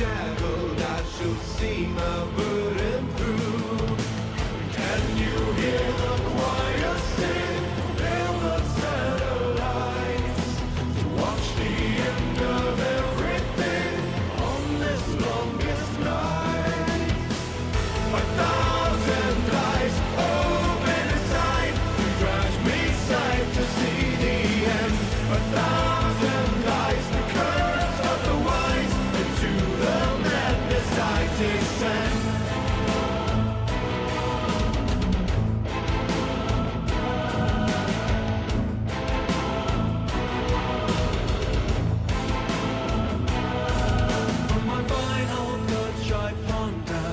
shackled, I shall see my burden through. Can you hear the choir sing? Hail the satellites to watch the end of everything on this longest night. A thousand eyes open inside to grudge me sight to see the end. A thousand eyes, the curse of the wise, into the madness I descend. From my final touch I ponder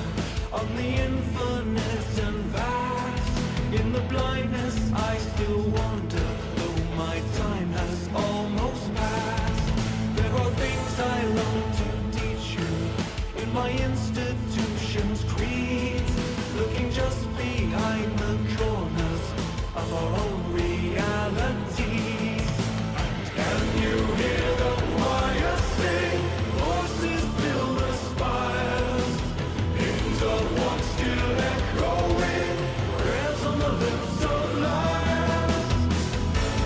on the infinite and vast. In the blindness I still wander, though my time has almost passed. There are things I long to teach you in my institution's creeds, looking just behind the corners of our own realities. Can you hear the choir sing? Voices fill the spires. Hymns of one still echoing. Prayers on the lips of liars.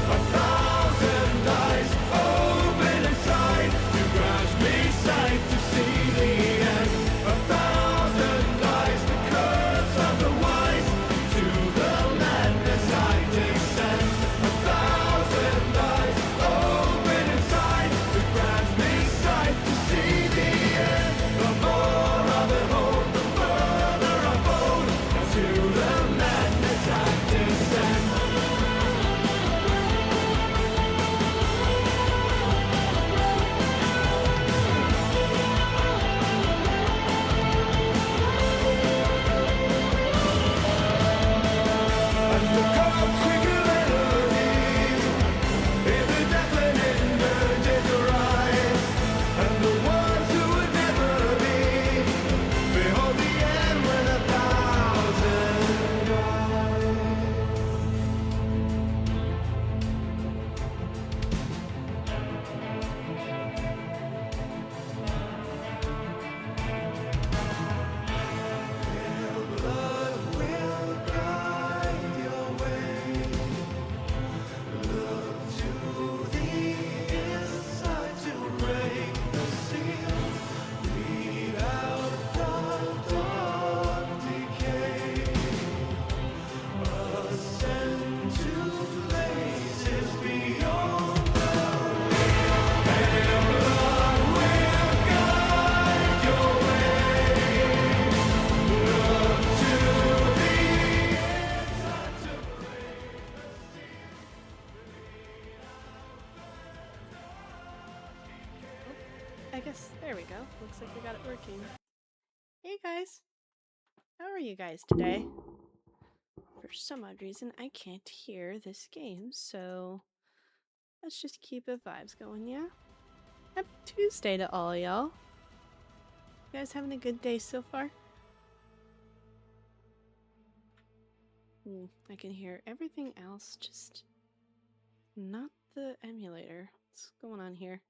A thousand eyes open inside to grudge me sight to see the end. A thousand eyes, the curse of the wise, to the madness I descend. A thousand eyes open inside to grudge me sight to see the end. The more I behold, the further I fold, and to the madness I descend. And the cops quicker melodies, in the deafening urges arise, and the ones who would never be, behold the end when a thousand die. Blood will guide your way. Look to the inside to break the seal. Lead out the dark decay. Ascend to places beyond the veil. And blood will guide your way. Look to the inside to break the seal. I guess there we go. Looks like we got it working. Hey guys, how are you guys today? For some odd reason, I can't hear this game, so let's just keep the vibes going, yeah? Happy Tuesday to all y'all. You guys having a good day so far? I can hear everything else, just not the emulator. What's going on here?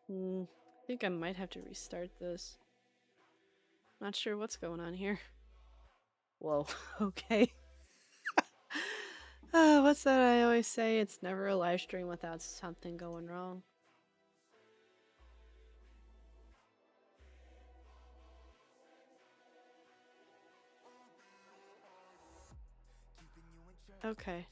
I think I might have to restart this. Not sure what's going on here. Whoa, okay. What's that I always say? It's never a live stream without something going wrong. Okay.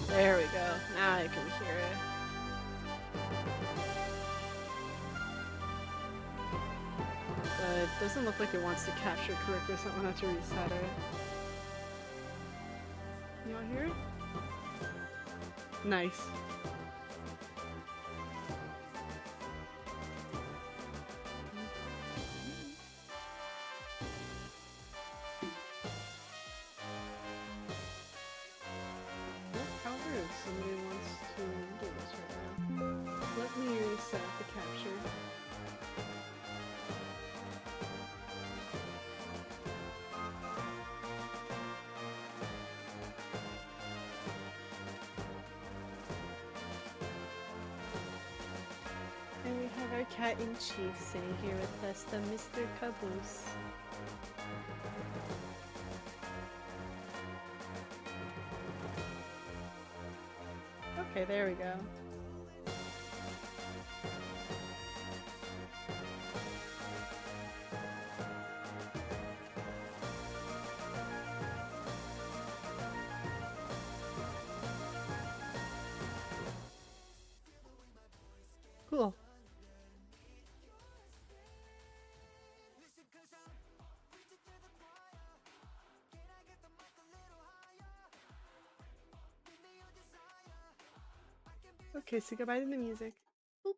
There we go. Now I can hear it. It doesn't look like it wants to capture correctly, so I'm gonna have to reset it. You all hear it? Nice. However, if somebody wants to do this right now, let me reset the capture. have our cat in chief sitting here with us, the Mr. Caboose. Okay, there we go. Cool. Okay, so goodbye to the music. Boop.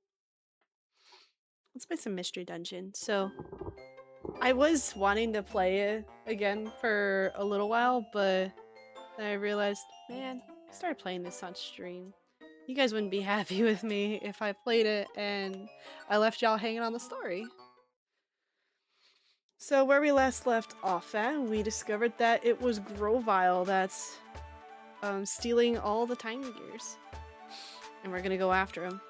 Let's play some Mystery Dungeon. So, I was wanting to play it again for a little while, but then I realized, man, I started playing this on stream. You guys wouldn't be happy with me if I played it and I left y'all hanging on the story. So where we last left off at, we discovered that it was Grovile that's stealing all the Tiny Gears. And we're gonna go after him.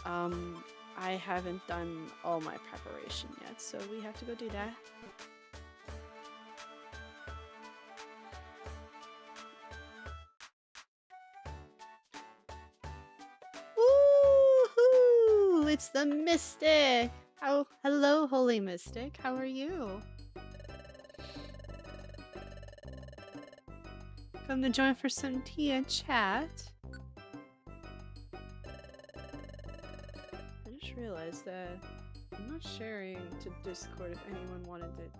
I haven't done all my preparation yet, so we have to go do that. Woohoo! It's the Mystic! Oh, hello, Holy Mystic. How are you? Come to join for some tea and chat. I just realized that I'm not sharing to Discord if anyone wanted to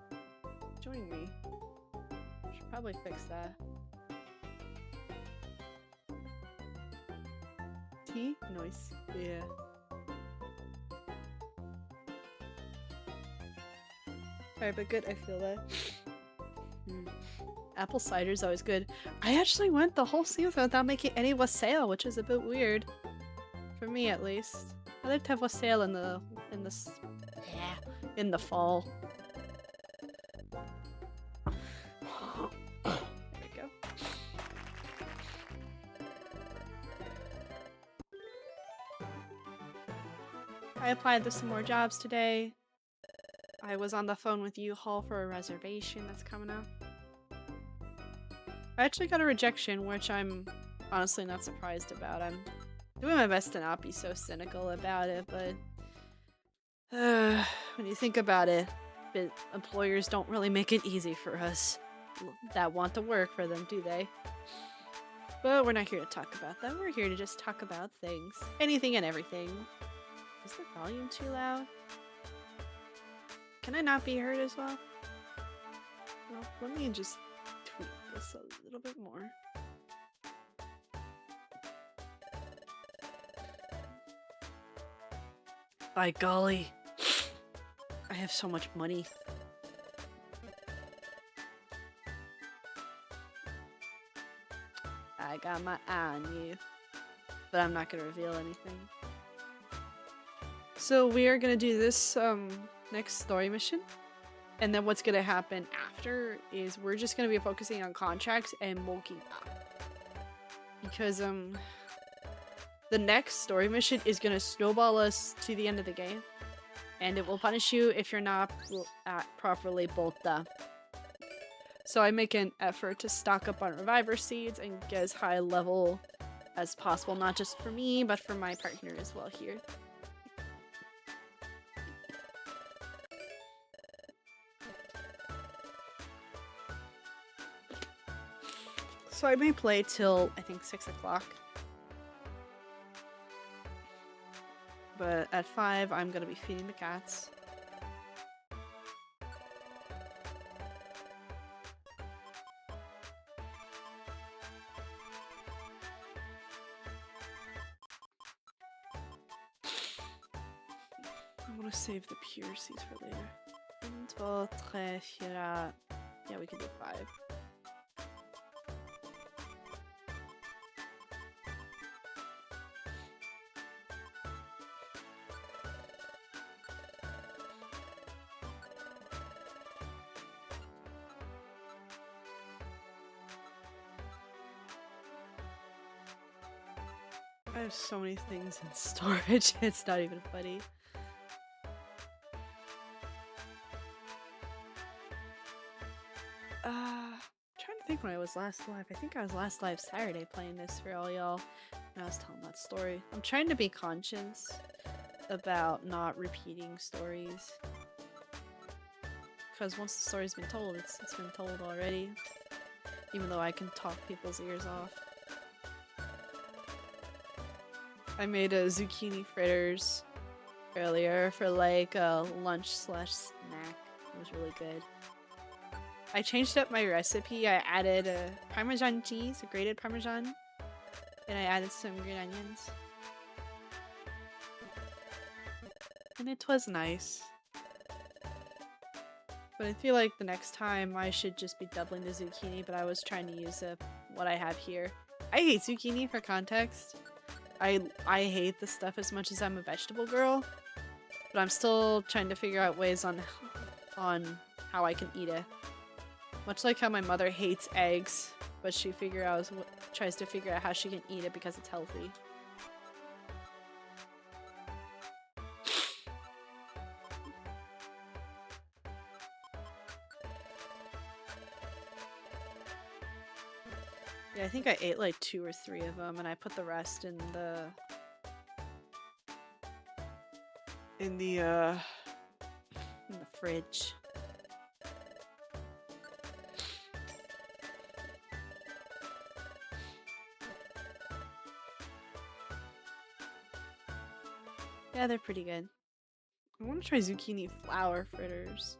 join me. I should probably fix that. Tea? Nice. Yeah. Alright, but good, I feel that. Apple cider is always good. I actually went the whole season without making any wassail, which is a bit weird. For me, at least. I like to have wassail in the fall. There we go. I applied to some more jobs today. I was on the phone with U-Haul for a reservation that's coming up. I actually got a rejection, which I'm honestly not surprised about. I'm doing my best to not be so cynical about it, but when you think about it, employers don't really make it easy for us that want to work for them, do they? But we're not here to talk about that. We're here to just talk about things. Anything and everything. Is the volume too loud? Can I not be heard as well? Well, let me just tweak this a little bit more. By golly, I have so much money. I got my eye on you, but I'm not gonna reveal anything. So we are gonna do this next story mission, and then what's gonna happen after is we're just gonna be focusing on contracts and Moki because the next story mission is gonna snowball us to the end of the game, and it will punish you if you're not properly bolted up. So I make an effort to stock up on reviver seeds and get as high level as possible, not just for me, but for my partner as well here. So I may play till, I think, 6 o'clock. But at 5, I'm gonna be feeding the cats. I'm gonna save the pure seeds for later. 1, 2, 3, 4. Yeah, we can do 5. I have so many things in storage, it's not even funny. Trying to think when I was last live. I think I was last live Saturday playing this for all y'all. And I was telling that story. I'm trying to be conscious about not repeating stories. Because once the story's been told, it's been told already. Even though I can talk people's ears off. I made a zucchini fritters earlier for like a lunch slash snack. It was really good. I changed up my recipe. I added a Parmesan cheese, a grated Parmesan, and I added some green onions. And it was nice. But I feel like the next time I should just be doubling the zucchini, but I was trying to use what I have here. I hate zucchini for context. I hate the stuff as much as I'm a vegetable girl, but I'm still trying to figure out ways on how I can eat it. Much like how my mother hates eggs, but she tries to figure out how she can eat it because it's healthy. Yeah, I think I ate like 2 or 3 of them, and I put the rest in the fridge. Yeah, they're pretty good. I want to try zucchini flour fritters.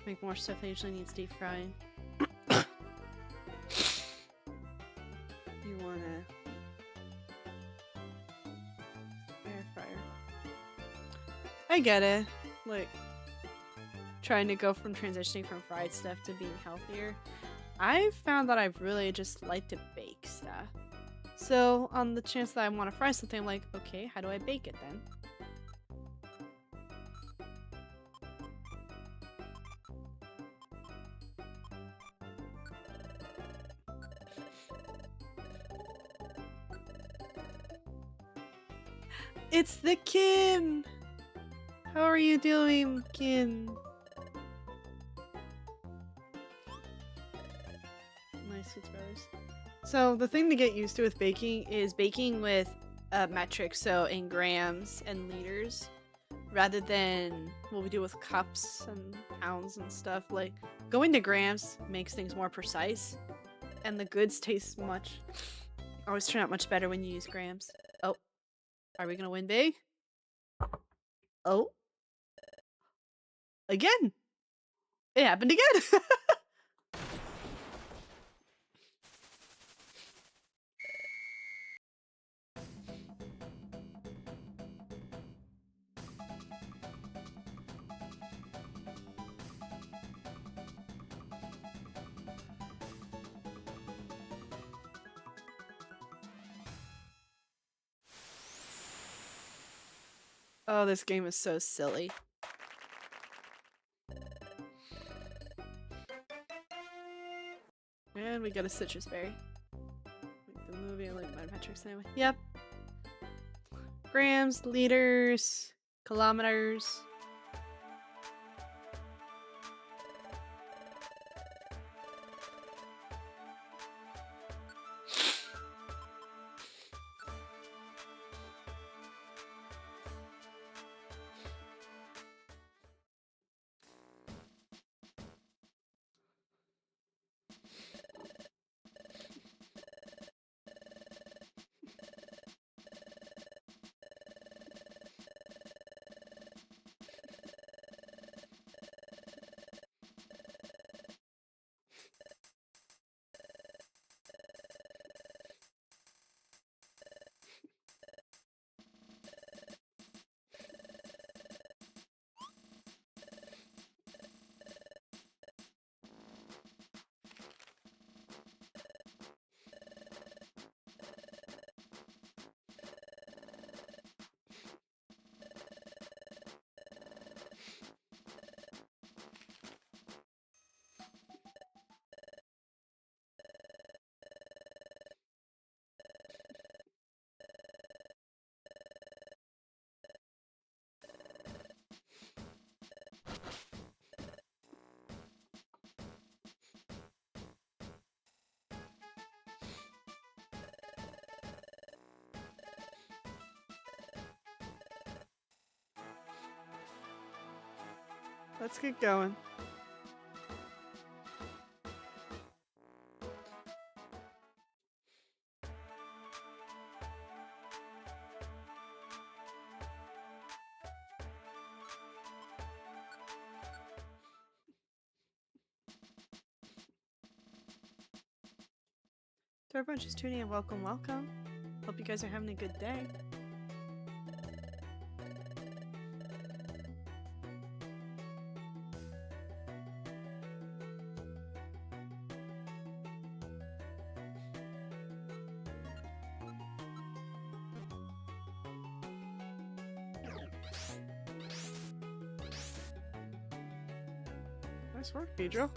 Make more stuff that usually needs deep frying. You wanna air fryer. I get it. Like trying to go from transitioning from fried stuff to being healthier. I've found that I've really just liked to bake stuff. So on the chance that I want to fry something, I'm like, okay, how do I bake it then? It's the Kim! How are you doing, Kim? Nice, Sweet Brothers. So the thing to get used to with baking is baking with metrics, so in grams and liters, rather than what we do with cups and pounds and stuff. Like, going to grams makes things more precise, and the goods always turn out much better when you use grams. Oh. Are we gonna win big? Oh. Again! It happened again! Oh, this game is so silly. And we got a citrus berry. Like the movie, I like my metrics anyway. Yep. Grams, liters, kilometers. Let's get going. To everyone just tuning in, welcome, welcome. Hope you guys are having a good day. Nice work, Pedro.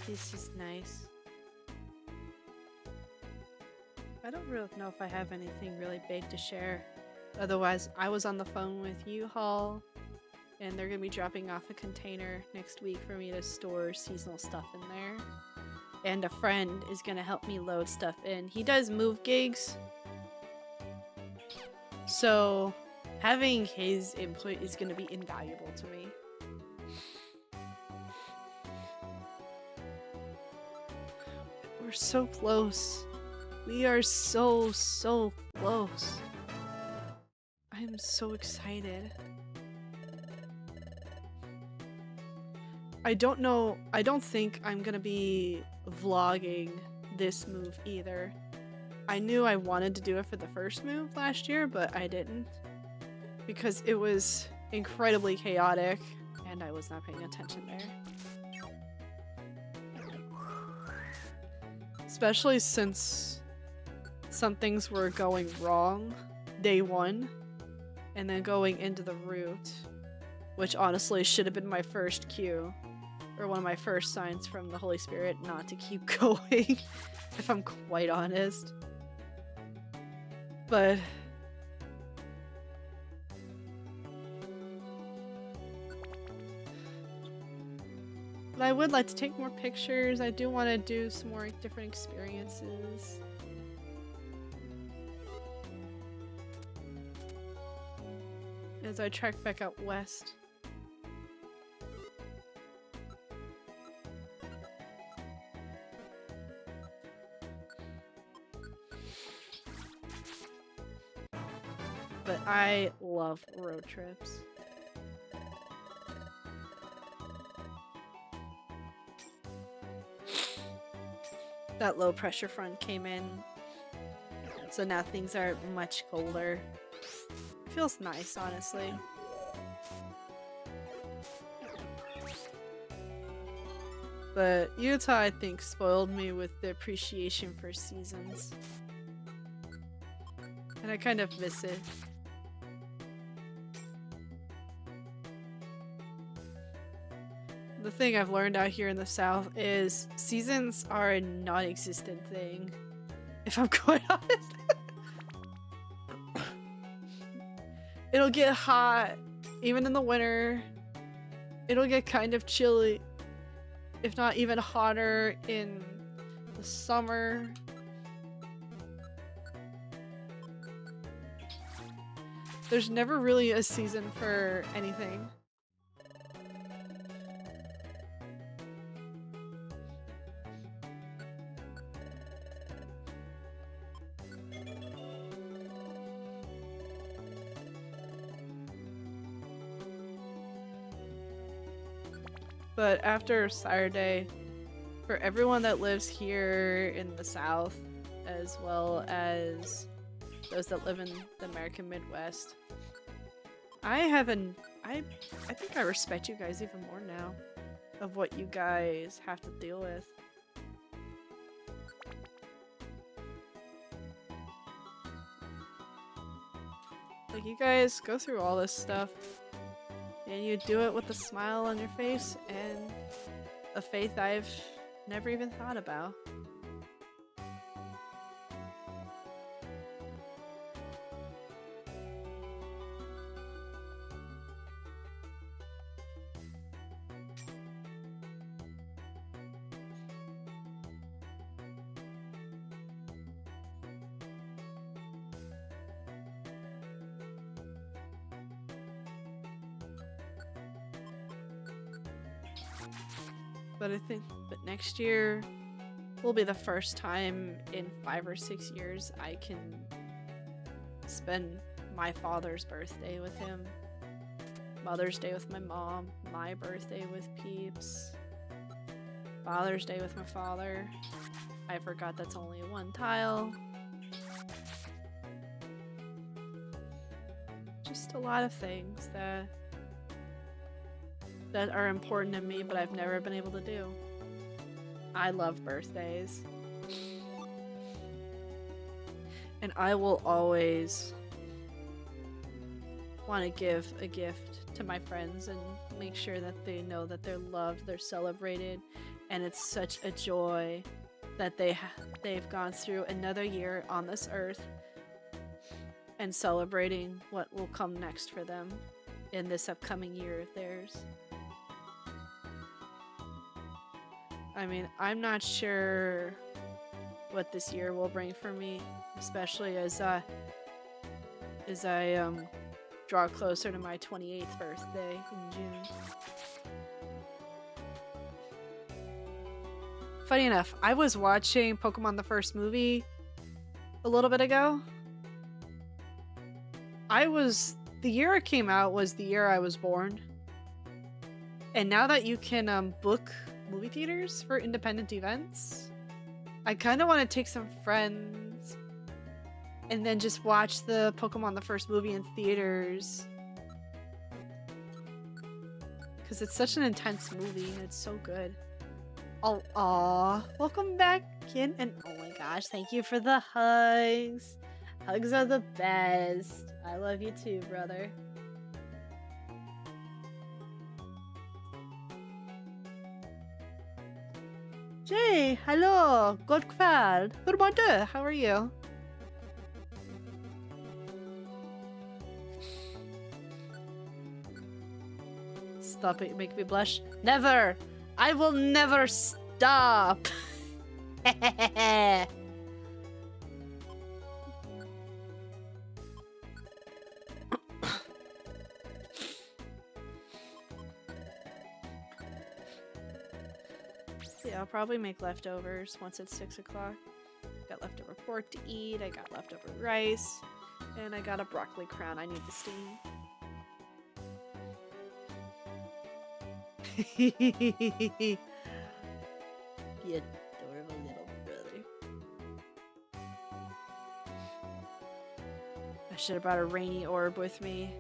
This is nice. I don't really know if I have anything really big to share. Otherwise, I was on the phone with U-Haul, and they're gonna be dropping off a container next week for me to store seasonal stuff in there. And a friend is gonna help me load stuff in. He does move gigs, so having his input is gonna be invaluable to me. We're so close. We are so close. I am so excited. I don't know, I don't think I'm gonna be vlogging this move either. I knew I wanted to do it for the first move last year, but I didn't. Because it was incredibly chaotic, and I was not paying attention there. Especially since some things were going wrong day one, and then going into the route, which honestly should have been my first cue, or one of my first signs from the Holy Spirit not to keep going, if I'm quite honest. But I would like to take more pictures. I do want to do some more different experiences. As I trek back out west. But I love road trips. That low pressure front came in, so now things are much colder. It feels nice, honestly. But Utah, I think, spoiled me with the appreciation for seasons. And I kind of miss it. The thing I've learned out here in the South is seasons are a non-existent thing, if I'm quite honest. It'll get hot, even in the winter. It'll get kind of chilly, if not even hotter in the summer. There's never really a season for anything. But after Saturday, for everyone that lives here in the South, as well as those that live in the American Midwest, I think I respect you guys even more now, of what you guys have to deal with. Like, you guys go through all this stuff, and you do it with a smile on your face and a faith I've never even thought about. But next year will be the first time in 5 or 6 years I can spend my father's birthday with him, Mother's Day with my mom, my birthday with Peeps, Father's Day with my father. I forgot that's only one tile. Just a lot of things that are important to me, but I've never been able to do. I love birthdays. And I will always want to give a gift to my friends and make sure that they know that they're loved, they're celebrated, and it's such a joy that they've gone through another year on this earth and celebrating what will come next for them in this upcoming year of theirs. I mean, I'm not sure what this year will bring for me, especially as I draw closer to my 28th birthday in June. Funny enough, I was watching Pokemon the first movie a little bit ago. The year it came out was the year I was born. And now that you can book movie theaters for independent events, I kind of want to take some friends and then just watch the Pokemon the first movie in theaters, because it's such an intense movie and it's so good. Oh, aw, welcome back, Kin, and oh my gosh, thank you for the hugs. Hugs are the best. I love you too, brother. Jay, hello, god kväll. Hur mår du? How are you? Stop it, make me blush. Never! I will never stop! Yeah, I'll probably make leftovers once it's 6 o'clock. Got leftover pork to eat, I got leftover rice, and I got a broccoli crown I need to steam. You adorable little brother. I should have brought a rainy orb with me.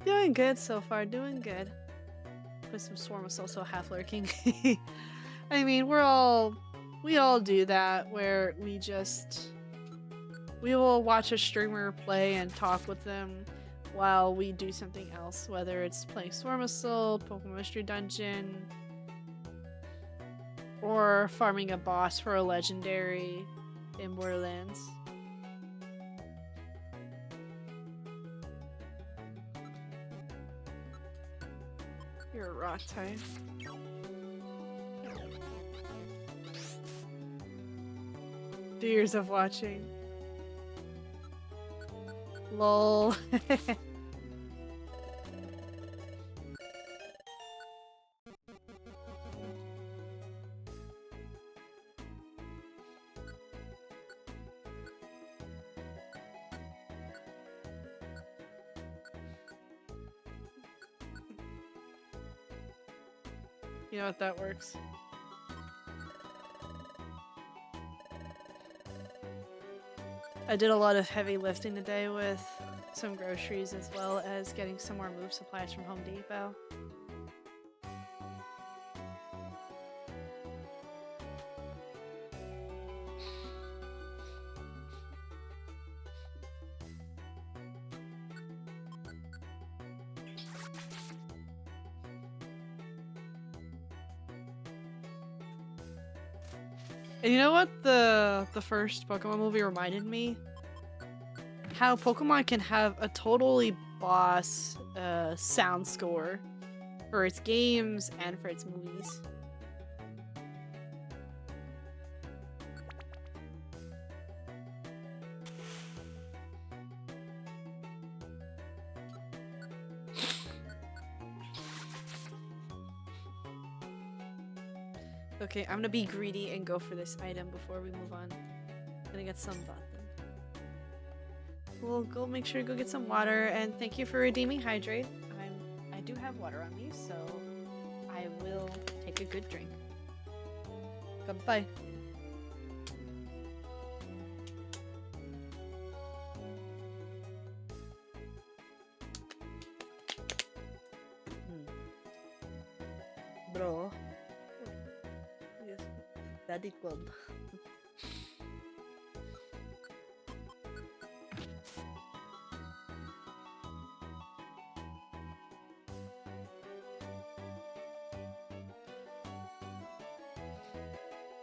Doing good so far, doing good. Put some Swarmosaurus also half lurking. I mean, we all do that, where we will watch a streamer play and talk with them while we do something else, whether it's playing Swarmosaurus, Pokemon Mystery Dungeon, or farming a boss for a legendary in Borderlands. You're a rock type. Years of watching. Lol. You know what that works. I did a lot of heavy lifting today with some groceries as well as getting some more move supplies from Home Depot. And you know what the first Pokemon movie reminded me? How Pokemon can have a totally boss sound score for its games and for its movies. Okay, I'm gonna be greedy and go for this item before we move on. I'm gonna get some button. We'll go make sure to go get some water, and thank you for redeeming Hydrate. I do have water on me, so I will take a good drink. Goodbye. Bro. Yes. Daddy club.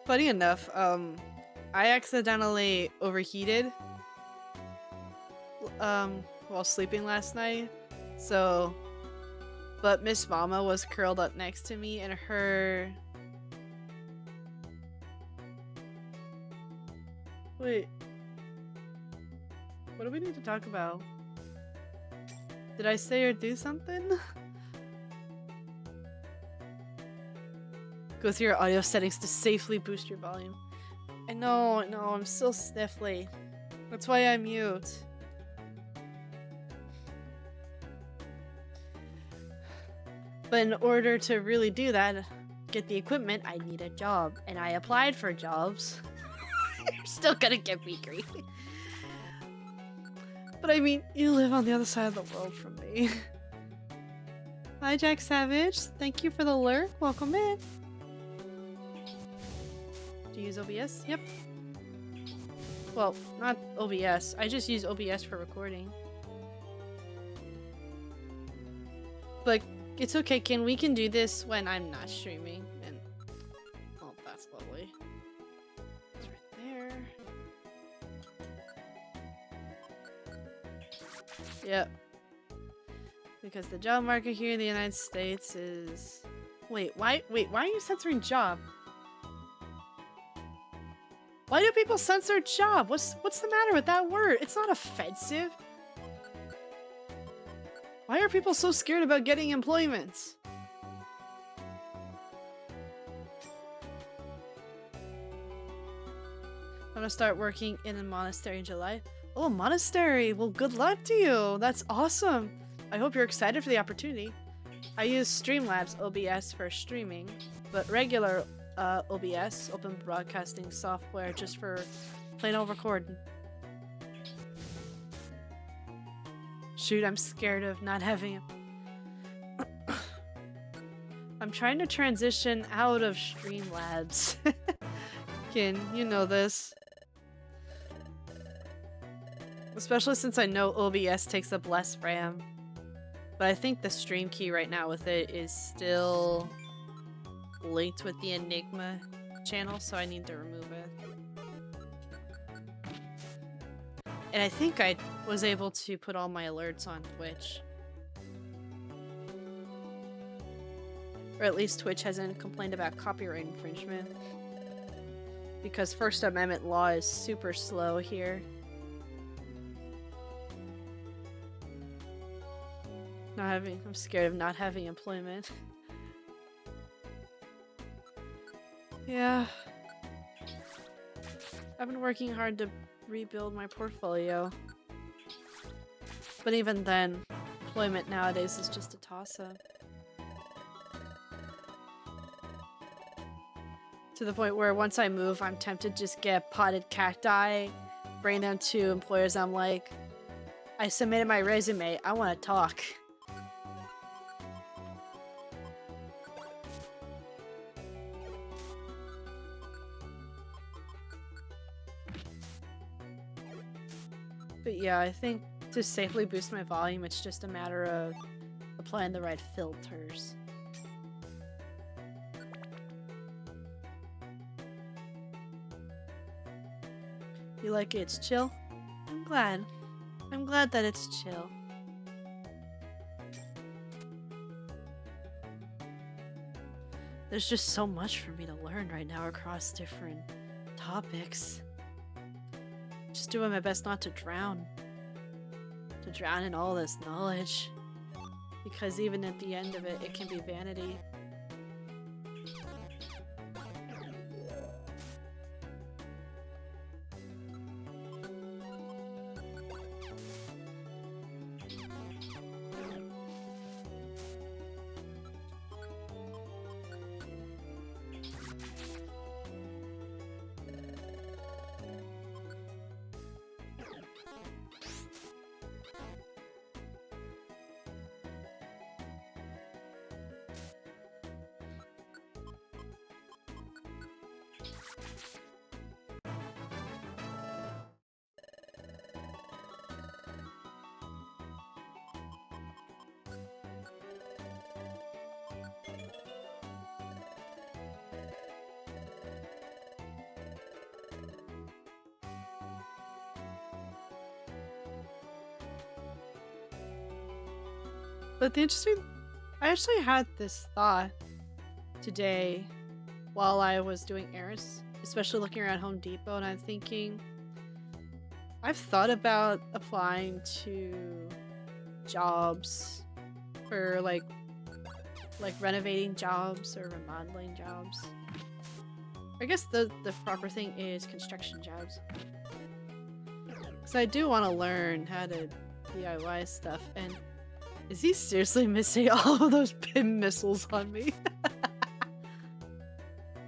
Funny enough, I accidentally overheated while sleeping last night. So, but Miss Mama was curled up next to me and her... Wait. What do we need to talk about? Did I say or do something? Go through your audio settings to safely boost your volume. I know, I'm still sniffly. That's why I mute. But in order to really do that, get the equipment, I need a job. And I applied for jobs. You're still gonna get me greedy. But I mean, you live on the other side of the world from me. Hi, Jack Savage. Thank you for the lurk. Welcome in. Do you use OBS? Yep. Well, not OBS. I just use OBS for recording. But it's okay, Ken. We can do this when I'm not streaming. And oh, that's lovely. It's right there. Yep. Because the job market here in the United States is... Wait, why are you censoring job? Why do people censor job? What's the matter with that word? It's not offensive. Why are people so scared about getting employment? I'm gonna start working in a monastery in July. Oh, monastery! Well, good luck to you! That's awesome! I hope you're excited for the opportunity. I use Streamlabs OBS for streaming, but regular OBS, Open Broadcasting Software, just for plain old recording. Shoot, I'm scared of not having it. I'm trying to transition out of Streamlabs. Kin, you know this. Especially since I know OBS takes up less RAM. But I think the stream key right now with it is still linked with the Enigma channel, so I need to remove it. And I think I was able to put all my alerts on Twitch. Or at least Twitch hasn't complained about copyright infringement. Because First Amendment law is super slow here. I'm scared of not having employment. Yeah. I've been working hard to rebuild my portfolio. But even then, employment nowadays is just a toss-up. To the point where once I move, I'm tempted to just get potted cacti, bring them to employers. I'm like, I submitted my resume. I want to talk. But yeah, I think to safely boost my volume, it's just a matter of applying the right filters. You like it? It's chill? I'm glad. I'm glad that it's chill. There's just so much for me to learn right now across different topics. Just doing my best not to drown. To drown in all this knowledge. Because even at the end of it, it can be vanity. But the interesting, I actually had this thought today while I was doing errands, especially looking around Home Depot, and I'm thinking, I've thought about applying to jobs for like renovating jobs or remodeling jobs. I guess the proper thing is construction jobs. Because I do want to learn how to DIY stuff, and is he seriously missing all of those pin missiles on me?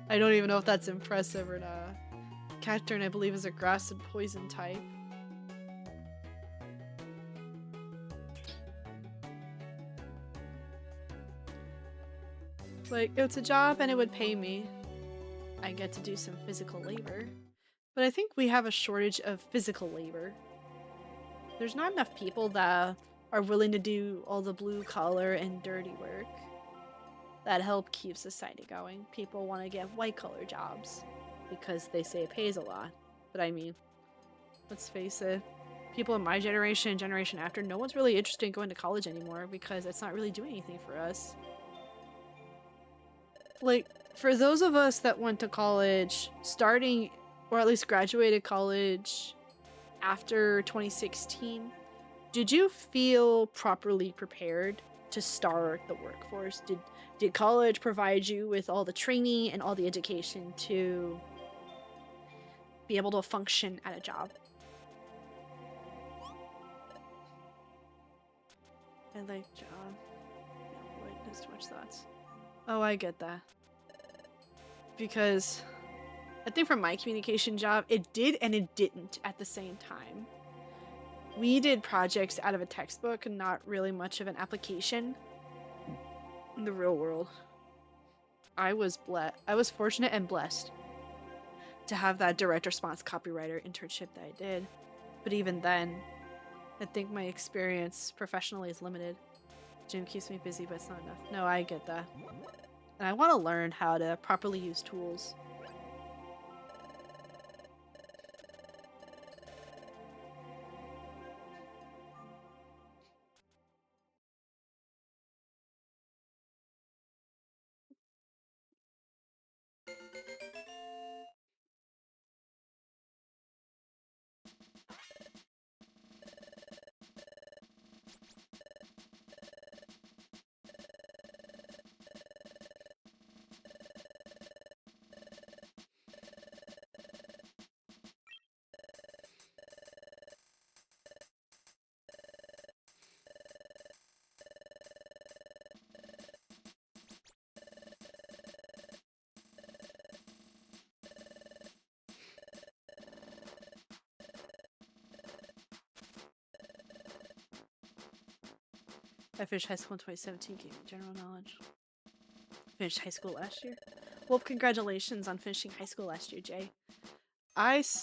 I don't even know if that's impressive or not. Cacturn, I believe, is a grass and poison type. Like, it's a job and it would pay me. I get to do some physical labor. But I think we have a shortage of physical labor. There's not enough people that are willing to do all the blue collar and dirty work that help keep society going. People want to get white collar jobs because they say it pays a lot. But I mean, let's face it, people in my generation and generation after, no one's really interested in going to college anymore because it's not really doing anything for us. Like, for those of us that went to college starting, or at least graduated college after 2016, did you feel properly prepared to start the workforce? Did college provide you with all the training and all the education to be able to function at a job? I like job. Yeah, boy, there's too much thoughts. Oh, I get that. Because I think for my communication job, it did and it didn't at the same time. We did projects out of a textbook and not really much of an application in the real world. I was fortunate and blessed to have that direct response copywriter internship that I did. But even then, I think my experience professionally is limited. Gym keeps me busy, but it's not enough. No, I get that. And I want to learn how to properly use tools. I finished high school in 2017, gave me general knowledge. Finished high school last year. Well, congratulations on finishing high school last year, Jay. I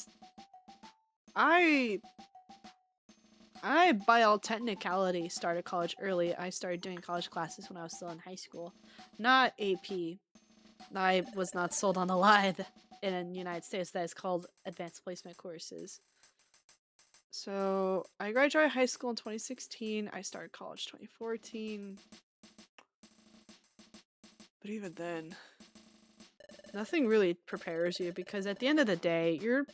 by all technicality started college early. I started doing college classes when I was still in high school, not AP. I was not sold on the lie in the United States that is called advanced placement courses. So I graduated high school in 2016. I started college 2014. But even then, nothing really prepares you because at the end of the day, your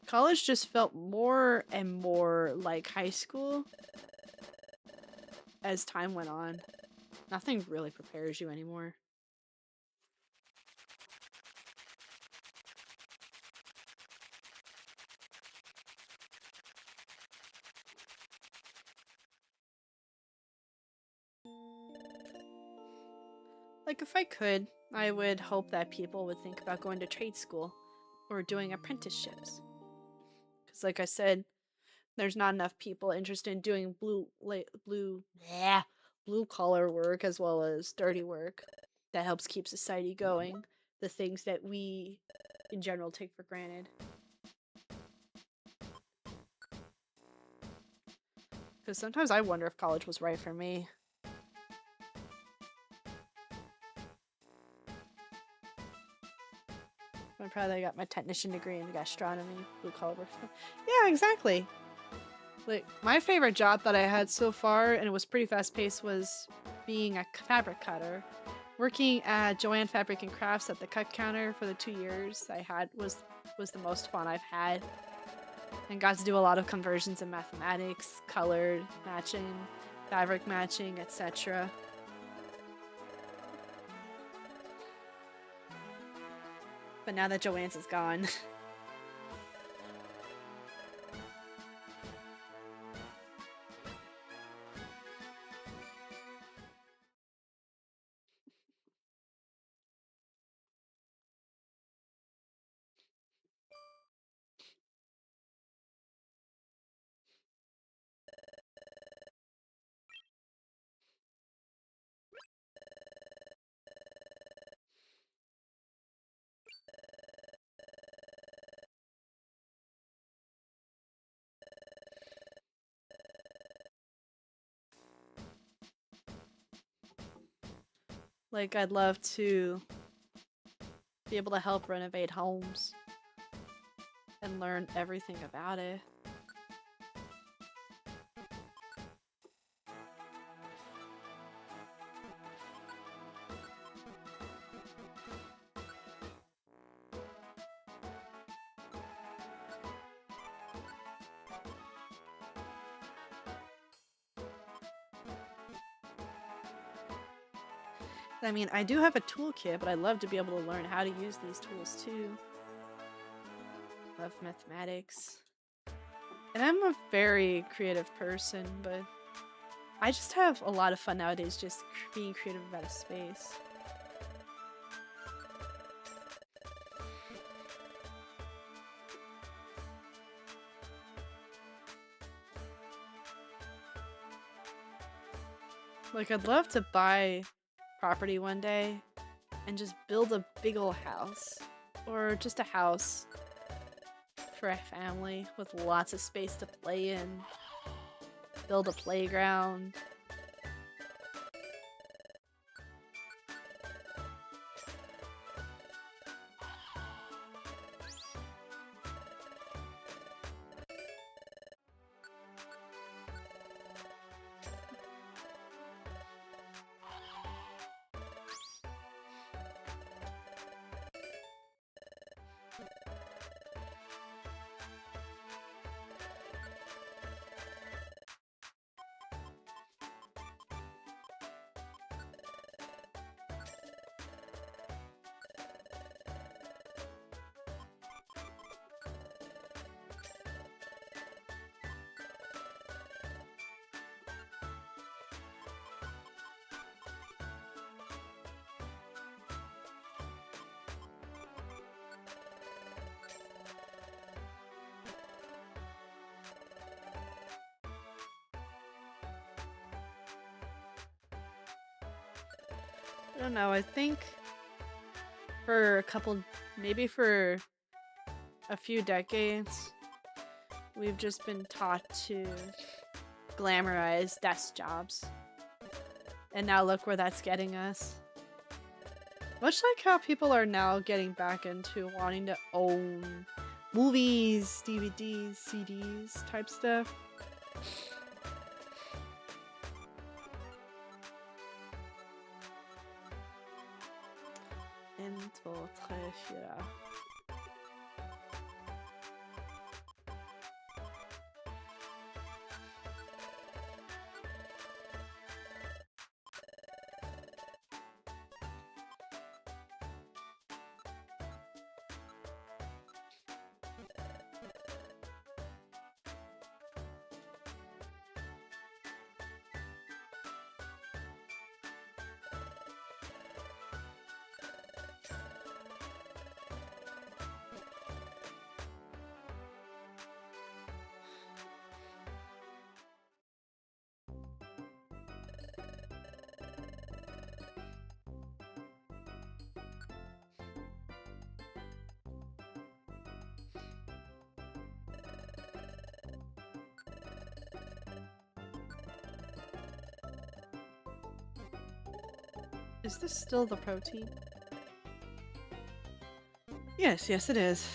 college just felt more and more like high school as time went on. Nothing really prepares you anymore. Like, if I could, I would hope that people would think about going to trade school or doing apprenticeships. Because, like I said, there's not enough people interested in doing blue collar work as well as dirty work that helps keep society going. The things that we, in general, take for granted. Because sometimes I wonder if college was right for me. I'm proud that I got my technician degree in gastronomy, blue collar work. Yeah, exactly. Like, my favorite job that I had so far, and it was pretty fast paced, was being a fabric cutter. Working at Joanne Fabric and Crafts at the cut counter for the 2 years I had was the most fun I've had. And got to do a lot of conversions in mathematics, colored matching, fabric matching, etc. But now that Joanne's is gone. Like, I'd love to be able to help renovate homes and learn everything about it. I mean, I do have a toolkit, but I'd love to be able to learn how to use these tools too. Love mathematics. And I'm a very creative person, but I just have a lot of fun nowadays just being creative about a space. Like, I'd love to buy property one day and just build a big old house. Or just a house for a family with lots of space to play in. Build a playground. I don't know. I think for a couple, maybe for a few decades, we've just been taught to glamorize desk jobs. And now look where that's getting us. Much like how people are now getting back into wanting to own movies, DVDs, CDs type stuff. Info très fier. Is this still the protein? Yes, yes it is.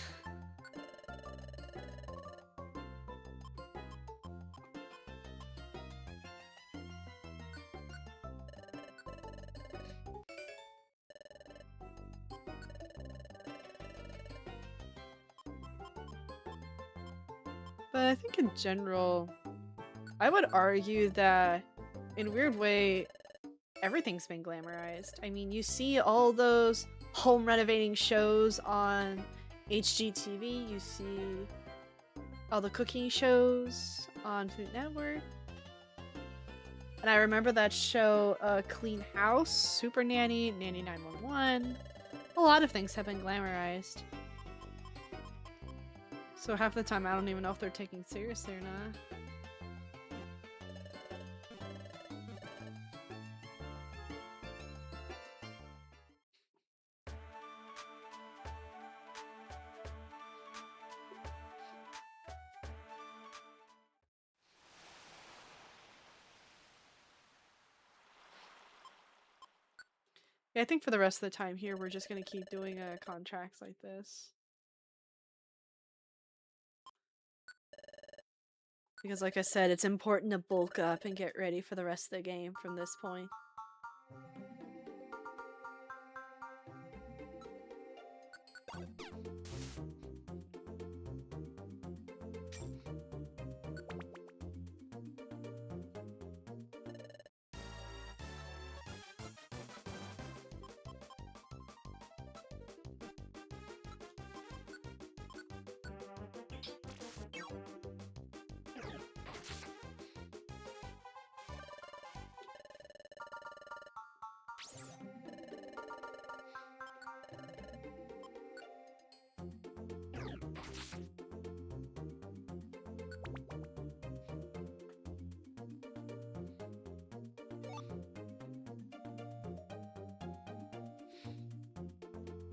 But I think in general, I would argue that in a weird way, everything's been glamorized. I mean, you see all those home renovating shows on HGTV, you see all the cooking shows on Food Network. And I remember that show, Clean House, Super Nanny, Nanny 911. A lot of things have been glamorized. So half the time I don't even know if they're taking seriously or not. Yeah, I think for the rest of the time here, we're just gonna keep doing contracts like this. Because like I said, it's important to bulk up and get ready for the rest of the game from this point.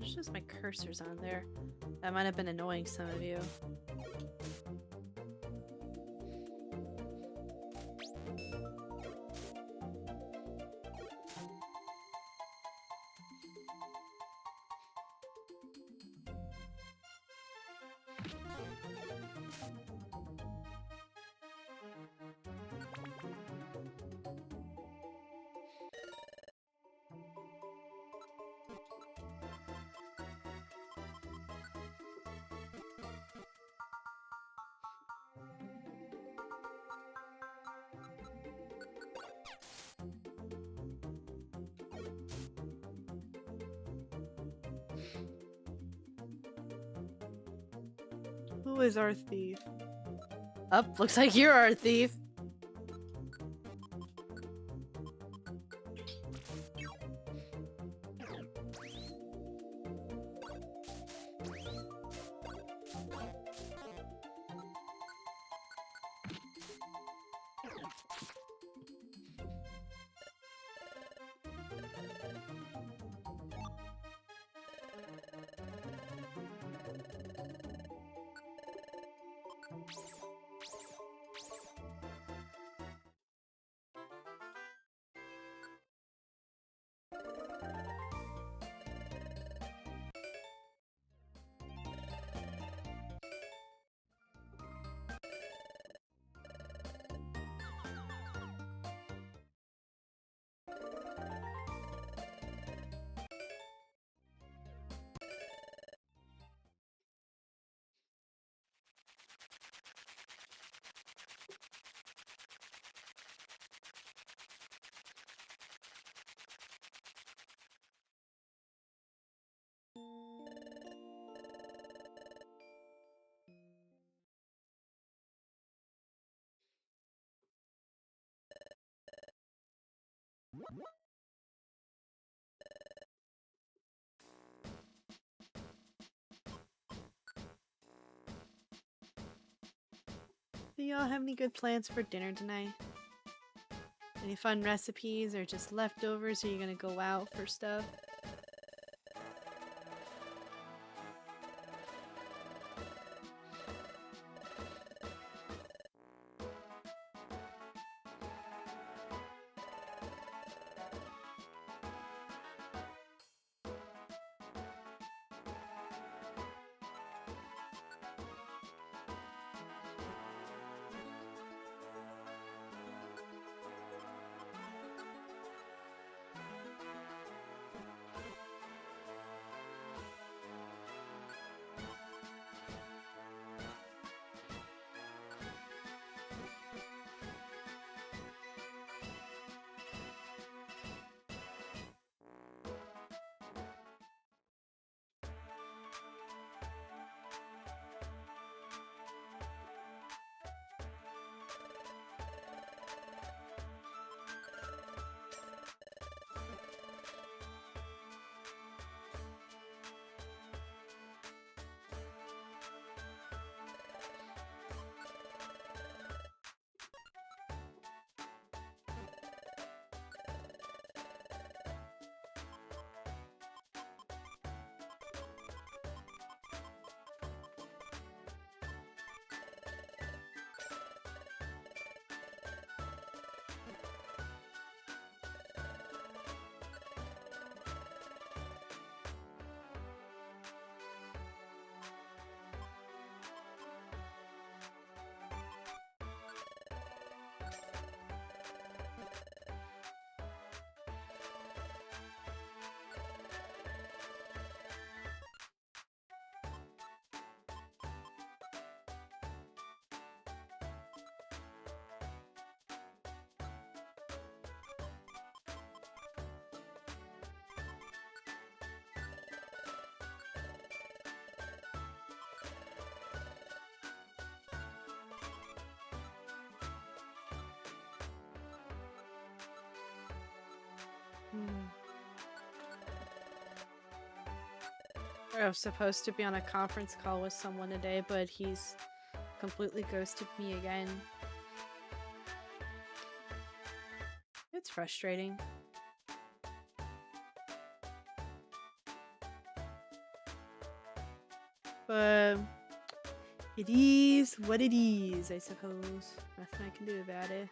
It's just my cursor's on there. That might have been annoying some of you. Who is our thief? Up, looks like you're our thief. Do y'all have any good plans for dinner tonight? Any fun recipes or just leftovers? Are you gonna go out for stuff? I was supposed to be on a conference call with someone today, but he's completely ghosted me again. It's frustrating. But it is what it is, I suppose. Nothing I can do about it.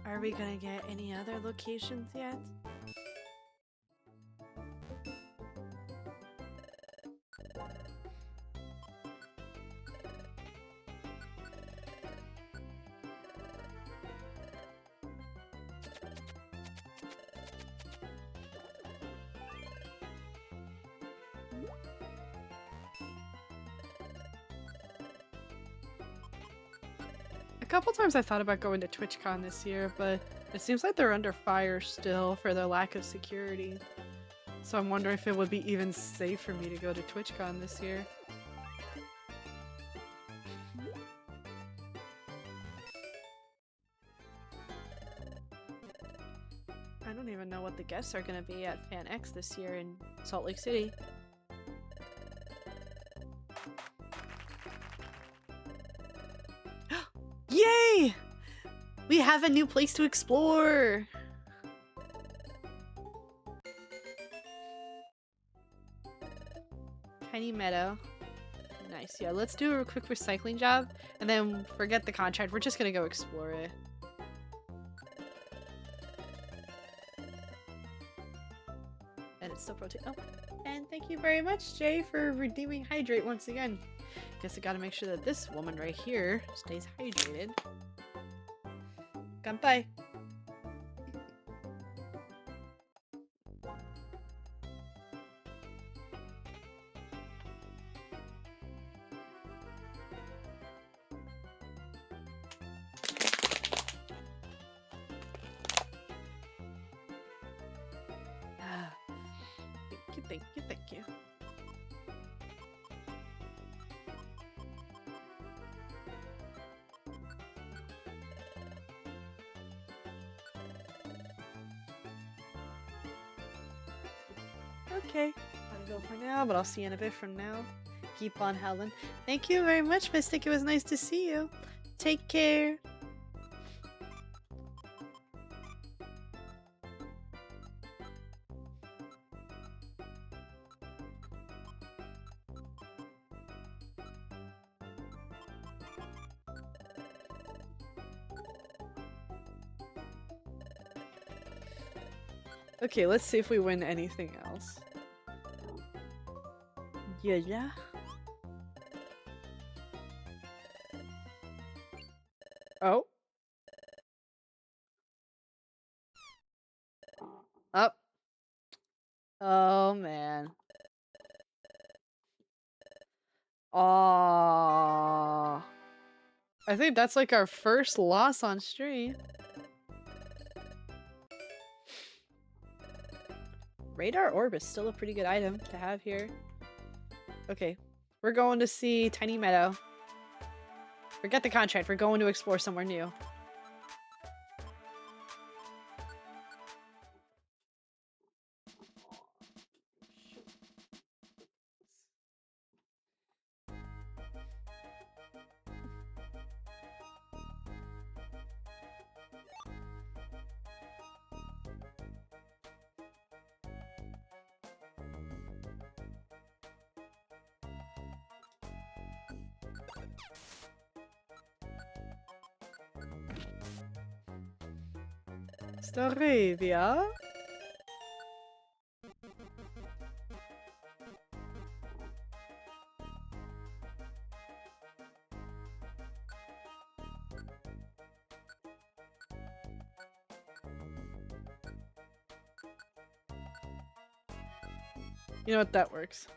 Are we gonna get any other locations yet? A couple times I thought about going to TwitchCon this year, but it seems like they're under fire still for their lack of security. So I'm wondering if it would be even safe for me to go to TwitchCon this year. I don't even know what the guests are going to be at FanX this year in Salt Lake City. have a new place to explore! Tiny meadow. Nice. Yeah, let's do a quick recycling job and then forget the contract. We're just gonna go explore it. And it's still protein. Oh, and thank you very much, Jay, for redeeming hydrate once again. Guess I gotta make sure that this woman right here stays hydrated. Kanpai. Thank you, thank you. Okay, gotta go for now, but I'll see you in a bit from now. Keep on howling. Thank you very much, Mystic. It was nice to see you. Take care. Okay, let's see if we win anything else. Yeah. Oh. Up. Oh, man. Aww. I think that's like our first loss on stream. Radar orb is still a pretty good item to have here. Okay, we're going to see Tiny Meadow. Forget the contract, we're going to explore somewhere new. Staravia? You know what, that works.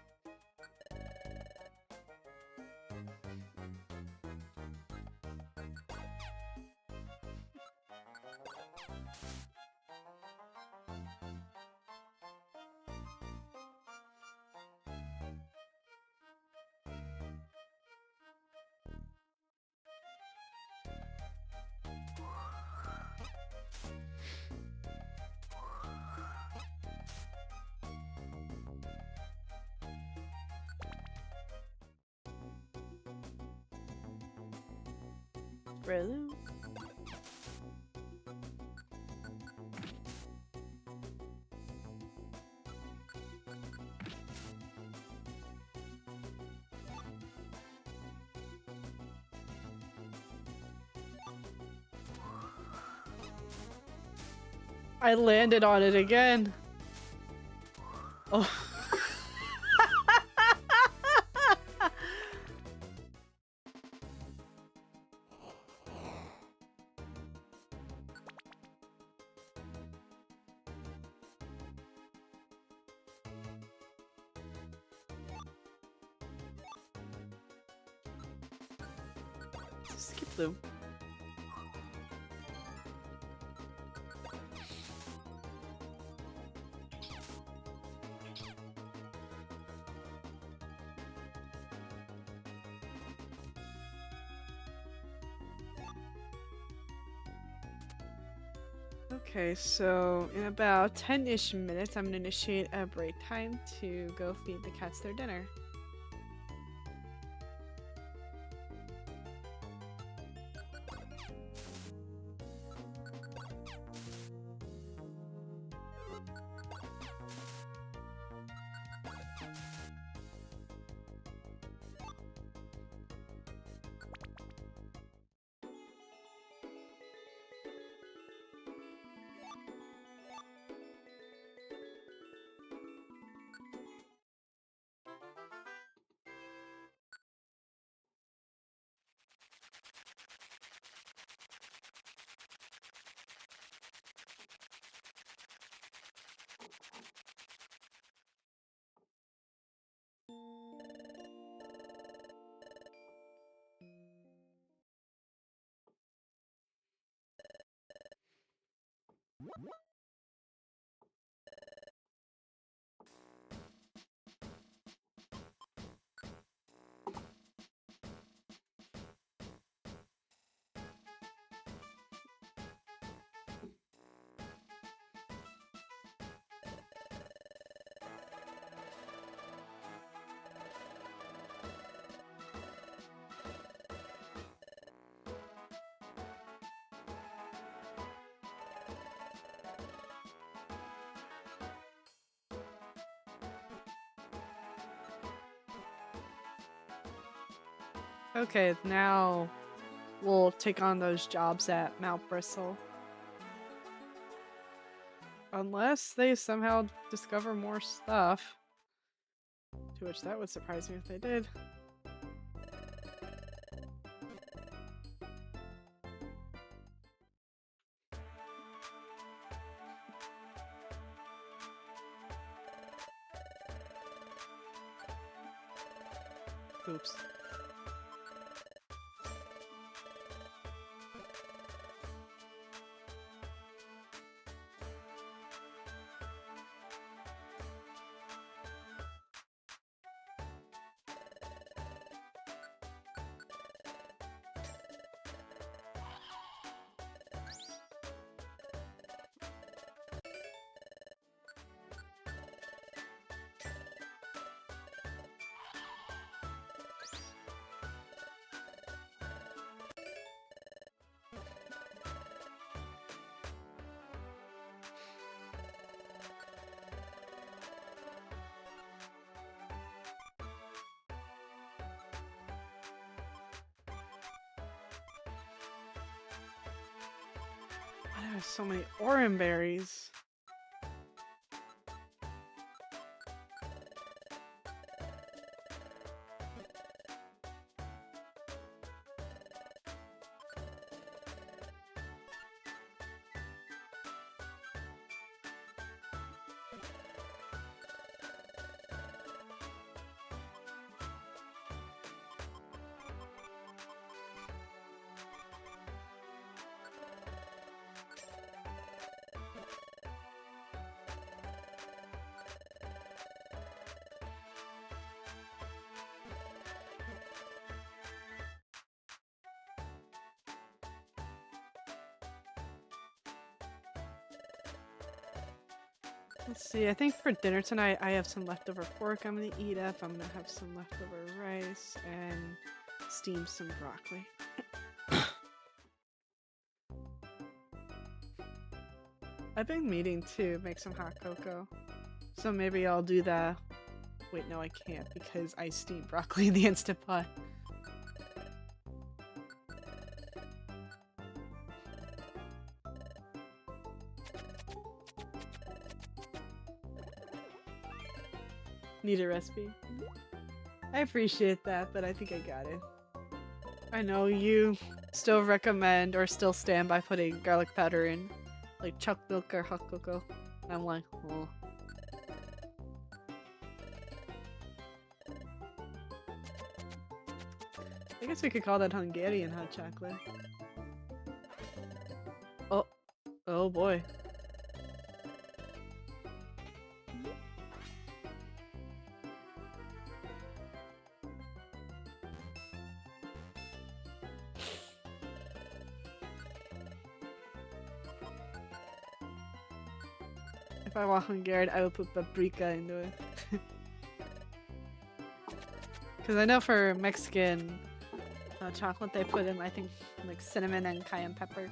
Really? I landed on it again. Oh. Skip them. Okay, so in about 10-ish minutes, I'm gonna initiate a break time to go feed the cats their dinner. Okay, now we'll take on those jobs at Mount Bristle. Unless they somehow discover more stuff. To which that would surprise me if they did. Oops. Why do I have so many oran berries? Let's see, I think for dinner tonight I have some leftover pork I'm gonna eat up. I'm gonna have some leftover rice and steam some broccoli. I've been meaning to make some hot cocoa. So maybe I'll do that. Wait, no I can't because I steamed broccoli in the Instant Pot. Need a recipe? I appreciate that, but I think I got it. I know you still recommend or still stand by putting garlic powder in, like chocolate milk or hot cocoa. And I'm like, well. I guess we could call that Hungarian hot chocolate. Oh, oh boy. If I want Hungarian, I would put paprika into it. Because I know for Mexican chocolate they put in, I think, like cinnamon and cayenne pepper.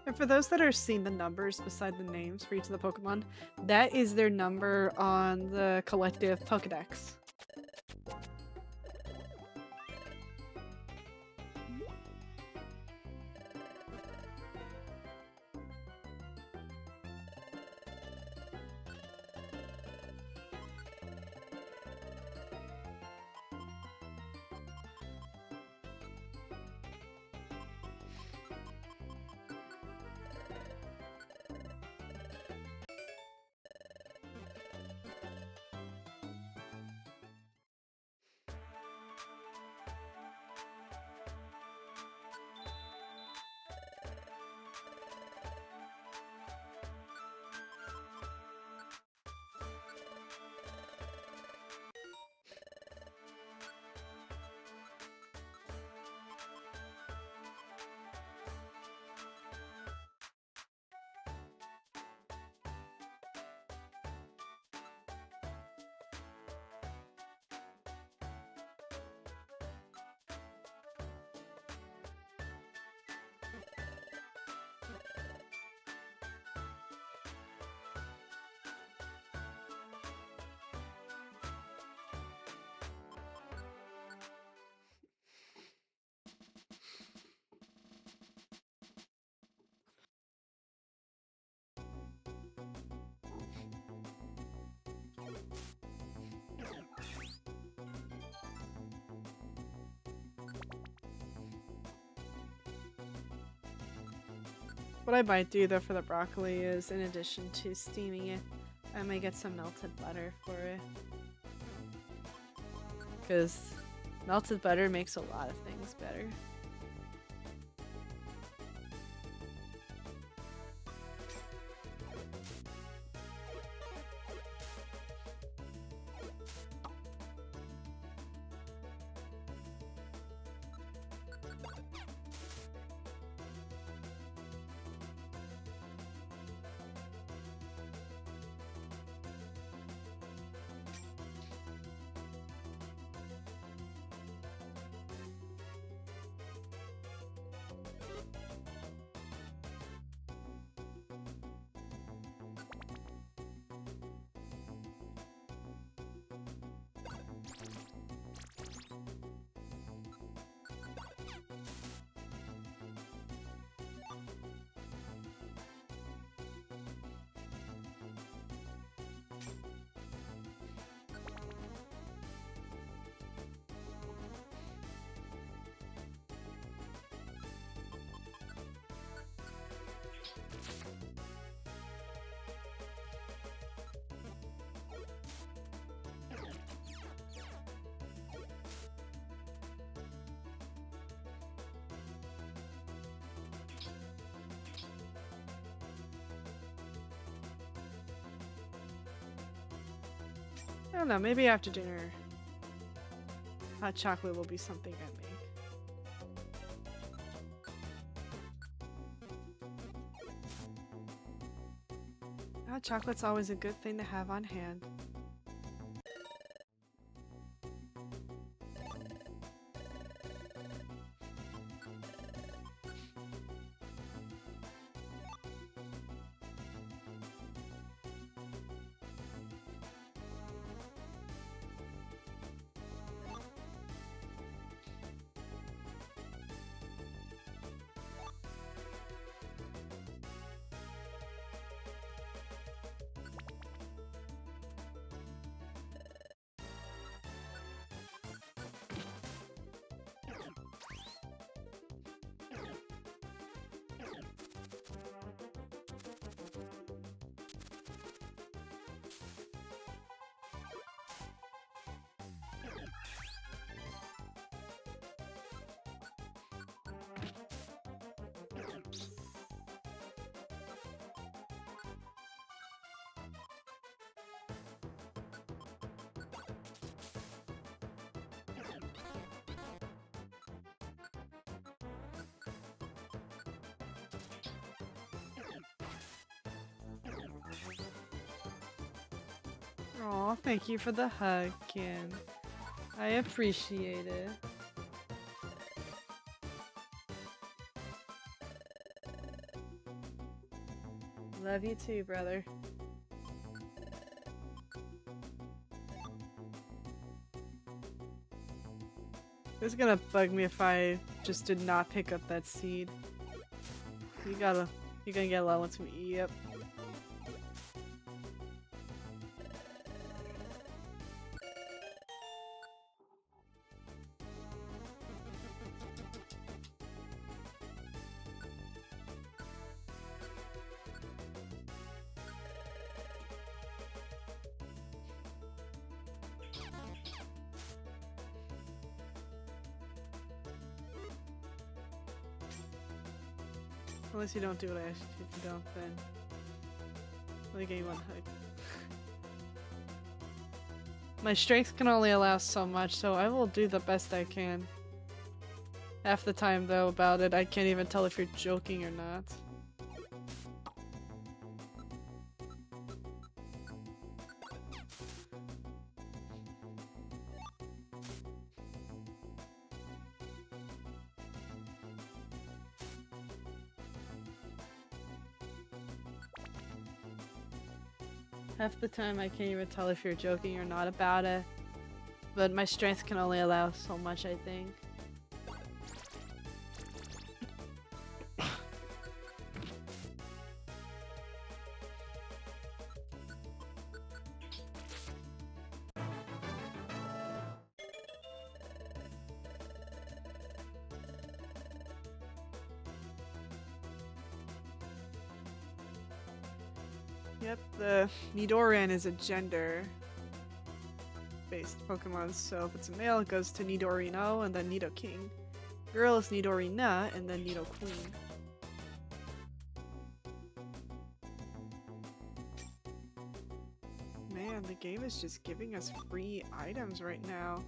And for those that are seeing the numbers beside the names for each of the Pokemon, that is their number on the collective Pokedex. What I might do though for the broccoli is, in addition to steaming it, I might get some melted butter for it. Because melted butter makes a lot of things better. I don't know, maybe after dinner, hot chocolate will be something I make. Hot chocolate's always a good thing to have on hand. Aw, thank you for the hug, Ken. I appreciate it. Love you too, brother. It's gonna bug me if I just did not pick up that seed. You're gonna get a lot once we eat. Yep. Unless you don't do what I asked you. If you don't, then only give you one hug. My strength can only allow so much, so I will do the best I can. Half the time, though, about it, I can't even tell if you're joking or not. Half the time I can't even tell if you're joking or not about it. But my strength can only allow so much, I think. Yep, the Nidoran is a gender-based Pokemon, so if it's a male, it goes to Nidorino and then Nidoking. Girl is Nidorina and then Nidoqueen. Man, the game is just giving us free items right now.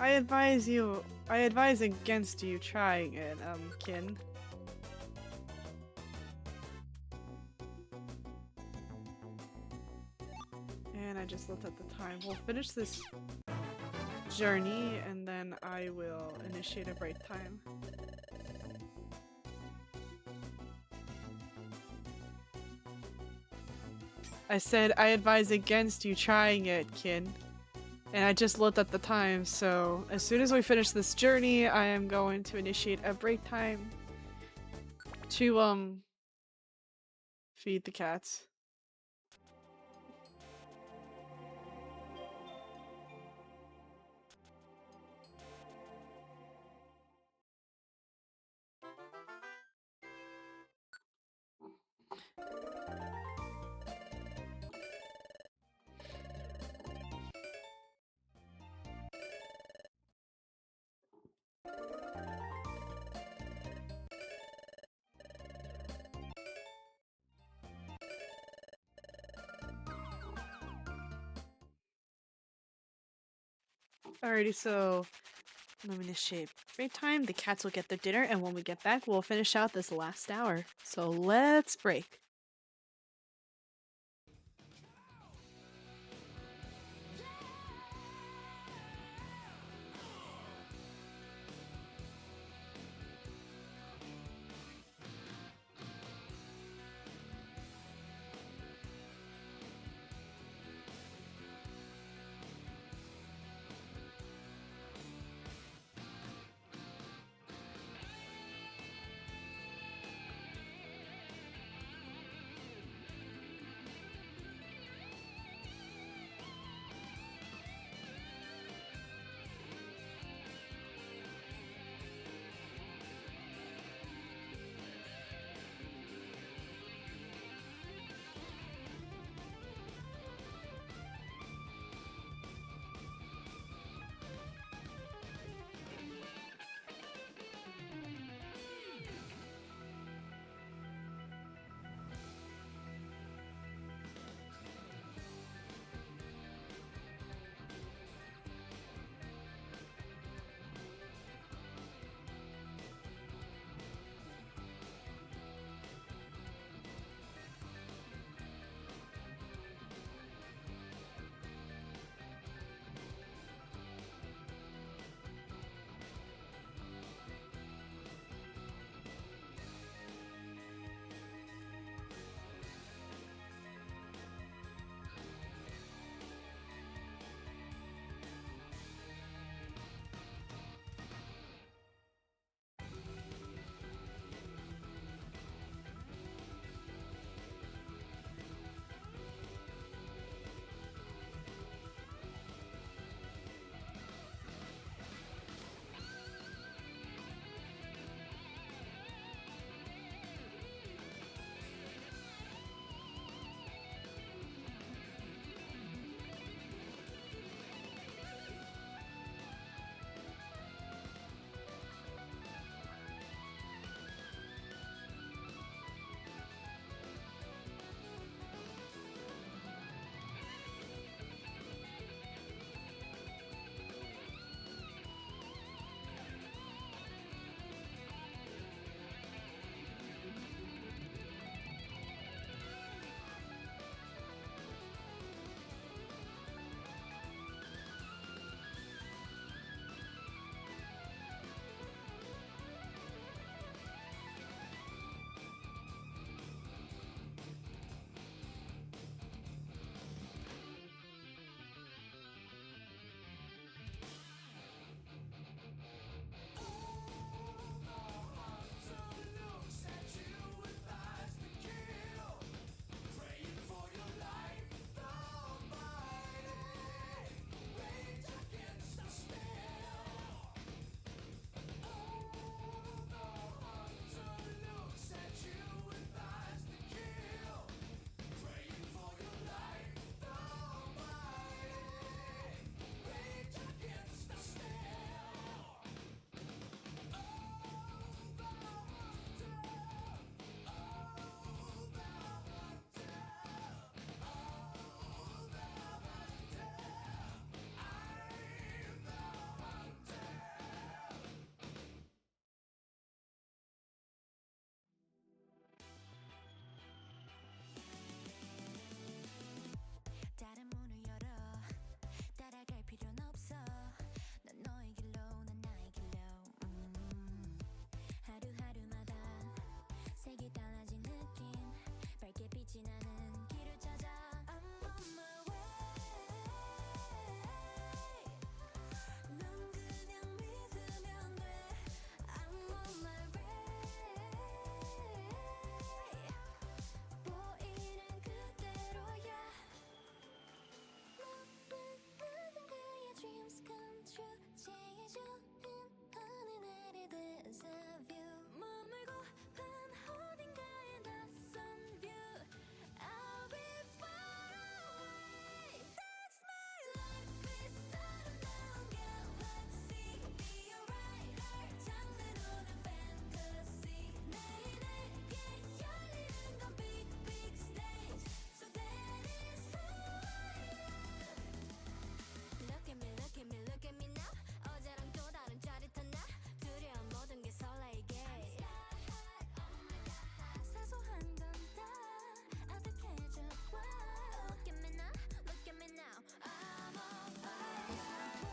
I advise against you trying it, Kin. And I just looked at the time. We'll finish this journey and then I will initiate a break time. I said I advise against you trying it, Kin. And I just looked at the time, so as soon as we finish this journey, I am going to initiate a break time to, feed the cats. Alrighty, so let me initiate break time. The cats will get their dinner, and when we get back, we'll finish out this last hour. So let's break.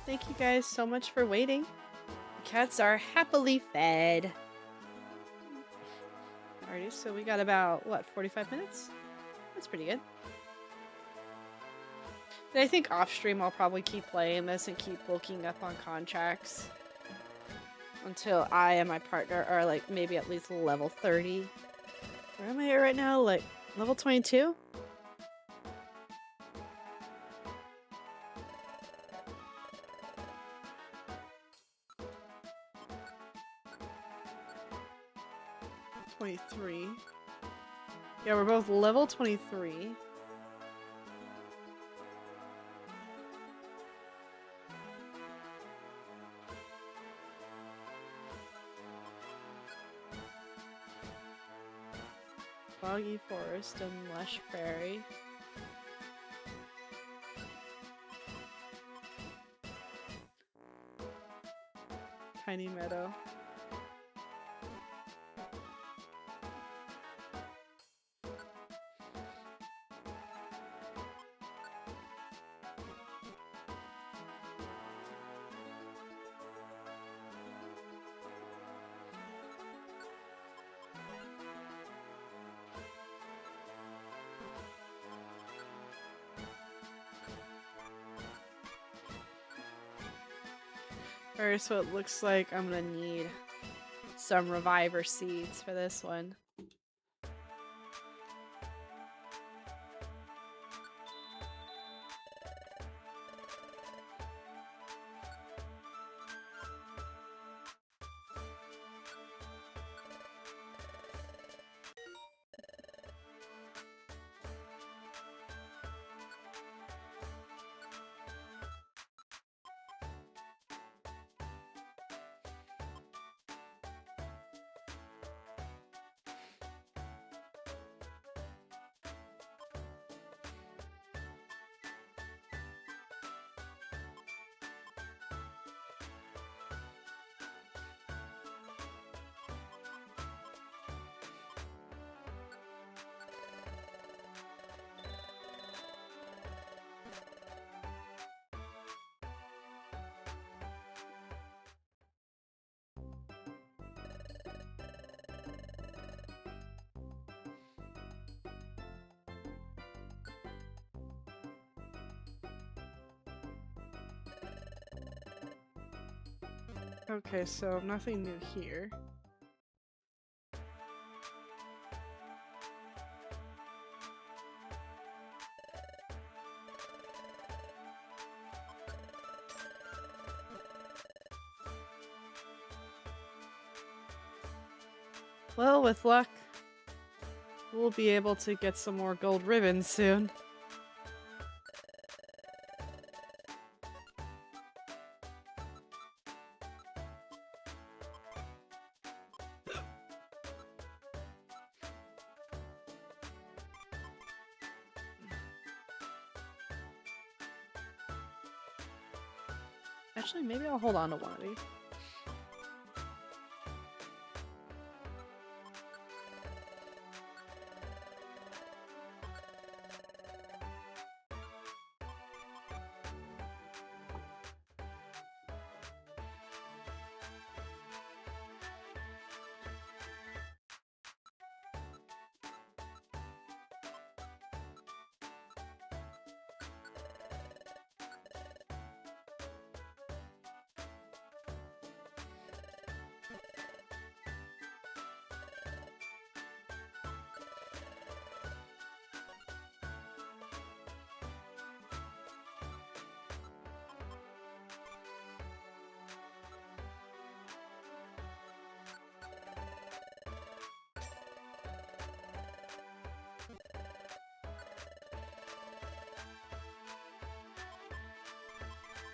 Thank you guys so much for waiting. The cats are happily fed. Alrighty, so we got about, what, 45 minutes? That's pretty good. And I think off stream I'll probably keep playing this and keep bulking up on contracts until I and my partner are like maybe at least level 30. Where am I at right now? Like level 22? Yeah, we're both level 23. Boggy Forest and Lush Prairie. Tiny Meadow. Alright, so it looks like I'm gonna need some reviver seeds for this one. Okay, so nothing new here. Well, with luck, we'll be able to get some more gold ribbons soon. Actually, maybe I'll hold on to one of these.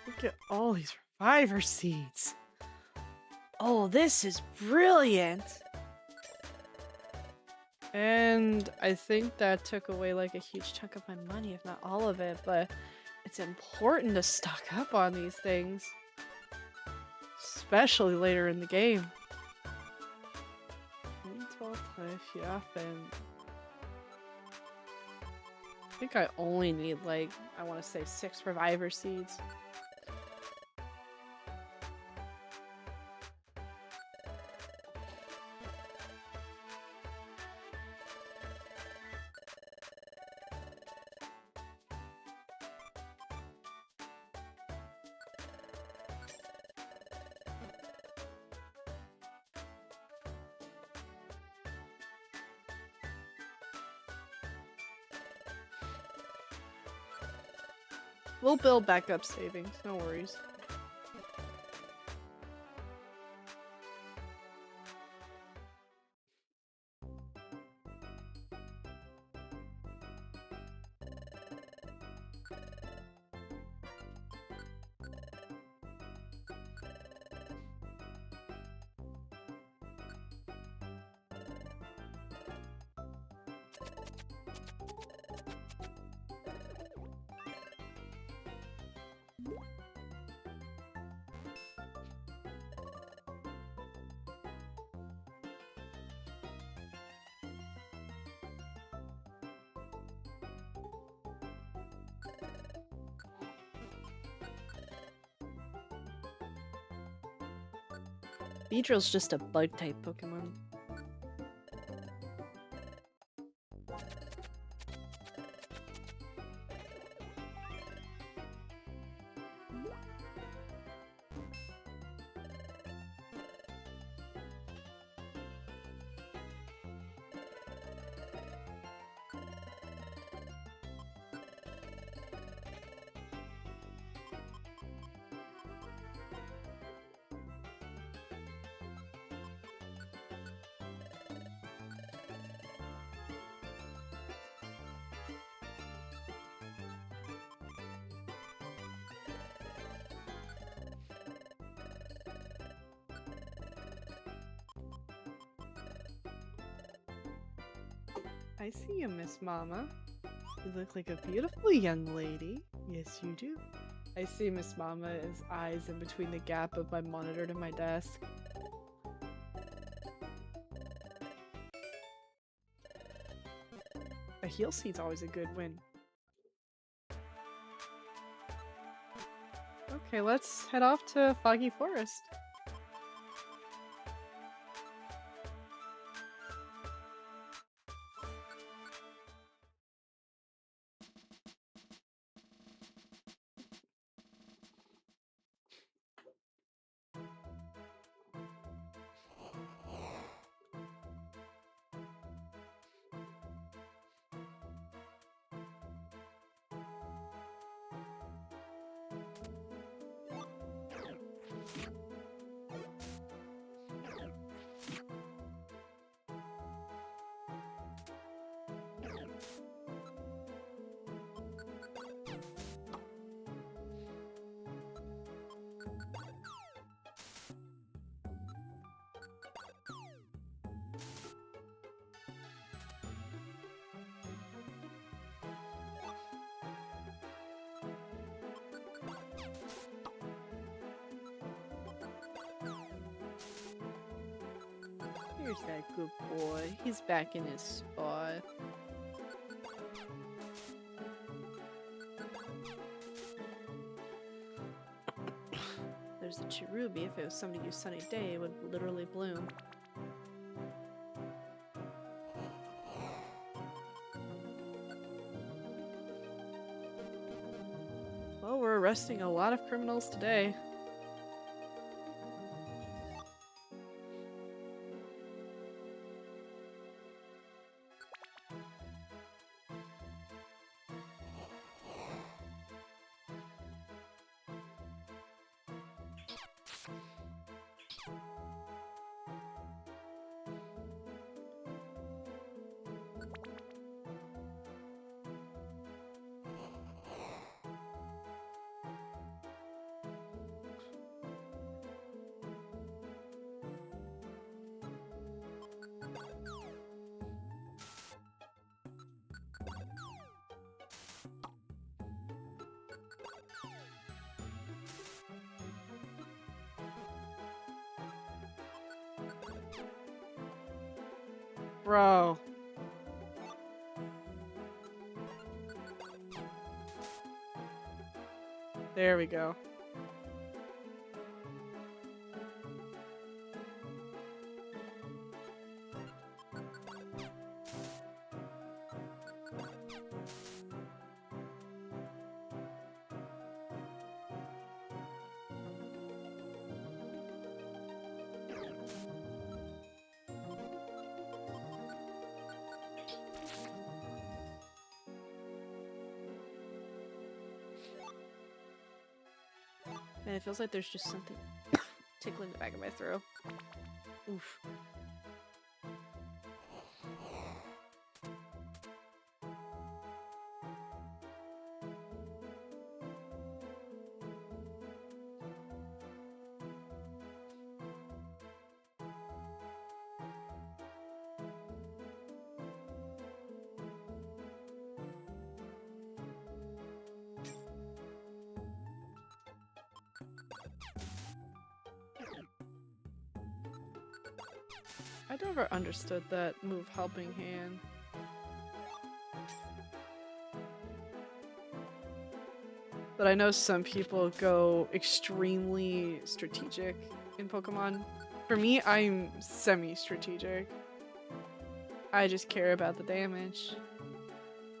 Look at all these reviver seeds. Oh, this is brilliant. And I think that took away like a huge chunk of my money, if not all of it, but it's important to stock up on these things. Especially later in the game. 12 I think I only need like, I want to say 6 reviver seeds. We'll build back up savings, no worries. Beedrill's just a bug type Pokemon. I see you, Miss Mama. You look like a beautiful young lady. Yes, you do. I see Miss Mama's eyes in between the gap of my monitor to my desk. A heal seed's always a good win. Okay, let's head off to Foggy Forest. Here's that good boy. He's back in his spot. There's a cherubi. If it was somebody who's sunny day, it would literally bloom. Well, we're arresting a lot of criminals today. Bro. There we go. Man, it feels like there's just something tickling the back of my throat. Oof. I never understood that move, Helping Hand. But I know some people go extremely strategic in Pokemon. For me, I'm semi-strategic. I just care about the damage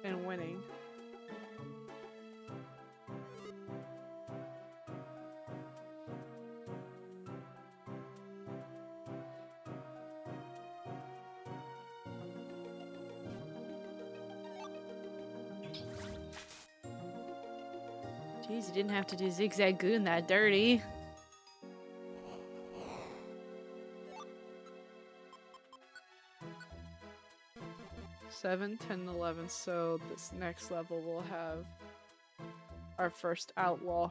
and winning. Jeez, you didn't have to do Zigzag Goon that dirty. Seven, 10, 11. So this next level will have our first outlaw.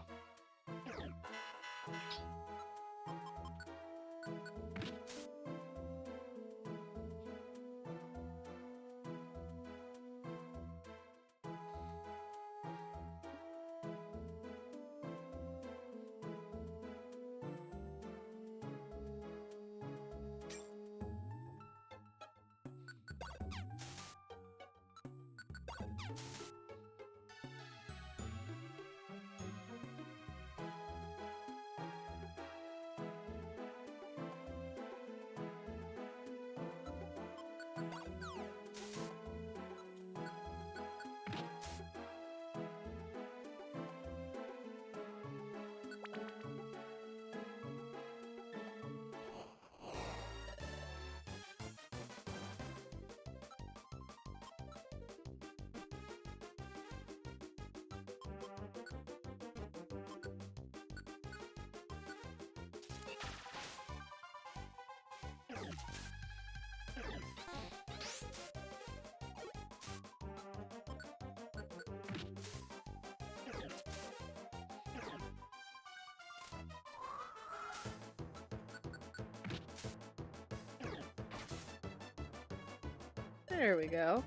There we go.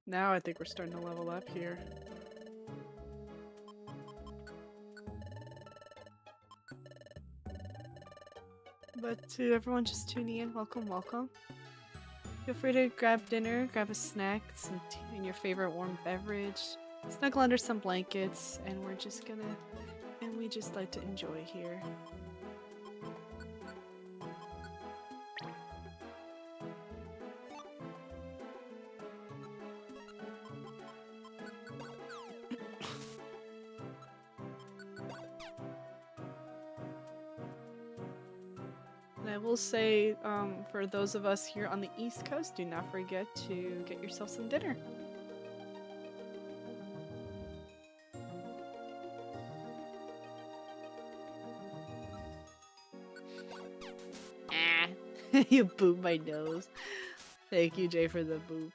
Now I think we're starting to level up here. But to everyone just tuning in, welcome, welcome. Feel free to grab dinner, grab a snack, some tea, and your favorite warm beverage. Snuggle under some blankets, and we just like to enjoy here. And I will say, for those of us here on the East Coast, do not forget to get yourself some dinner. Ah, you boop my nose. Thank you, Jay, for the boop.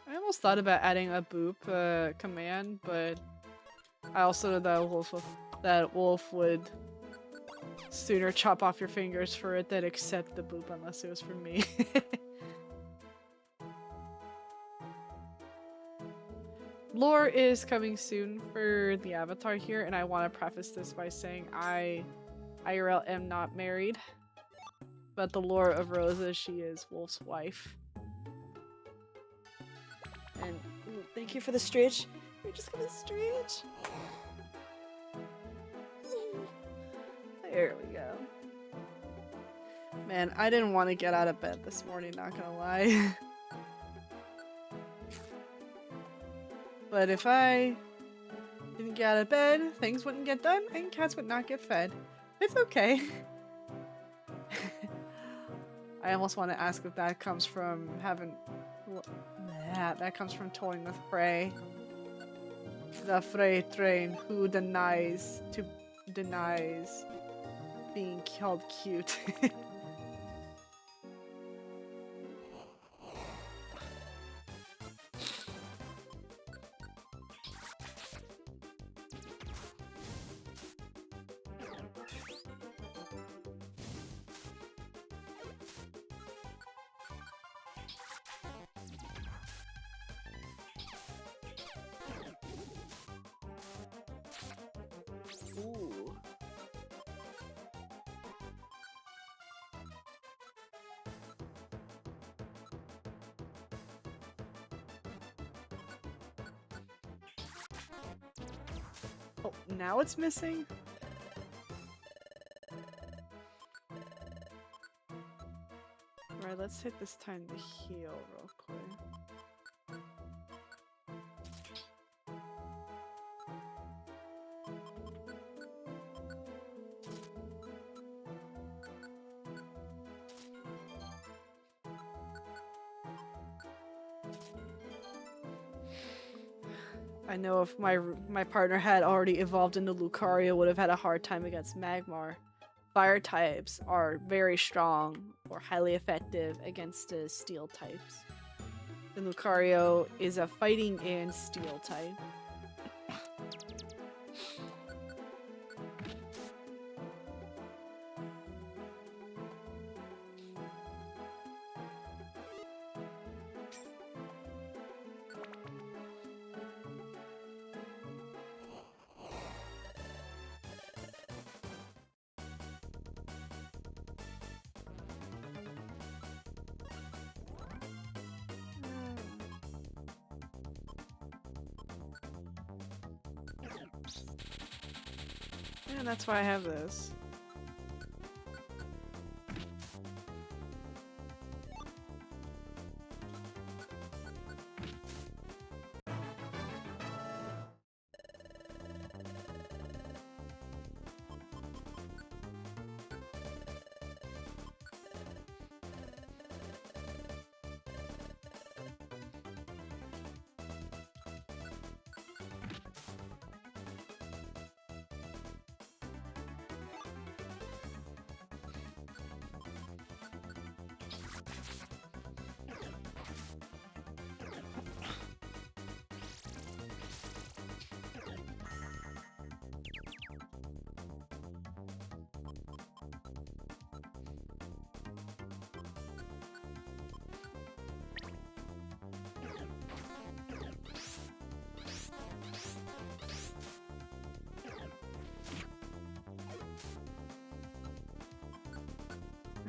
I almost thought about adding a boop command, but I also know that Wolf would sooner chop off your fingers for it than accept the boop unless it was for me. Lore is coming soon for the avatar here, and I want to preface this by saying I IRL am not married, but the lore of Rosa, she is Wolf's wife. And ooh, thank you for the stretch. You're just gonna stretch. There we go. Man, I didn't want to get out of bed this morning, not gonna lie. But if I didn't get out of bed, things wouldn't get done, and cats would not get fed. It's okay. I almost want to ask if that comes from having... that comes from toying with Frey. The Frey train who denies being called cute. Ooh. Oh, now it's missing? Alright, let's hit this time to heal real quick. I know if my partner had already evolved into Lucario, would have had a hard time against Magmar. Fire types are very strong or highly effective against the steel types. And Lucario is a fighting and steel type. And that's why I have this.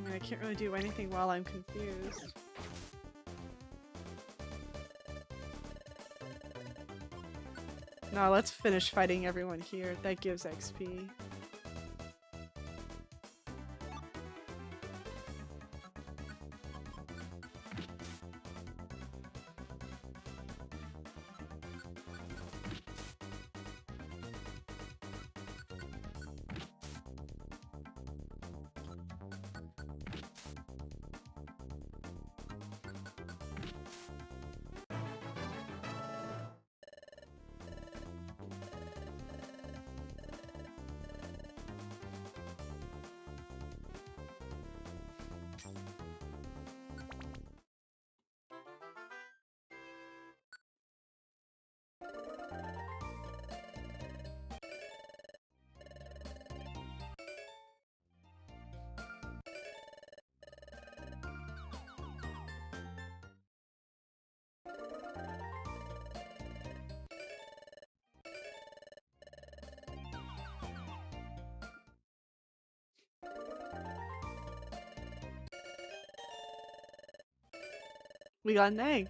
mean, I can't really do anything while I'm confused. No, let's finish fighting everyone here. That gives XP. We got an egg.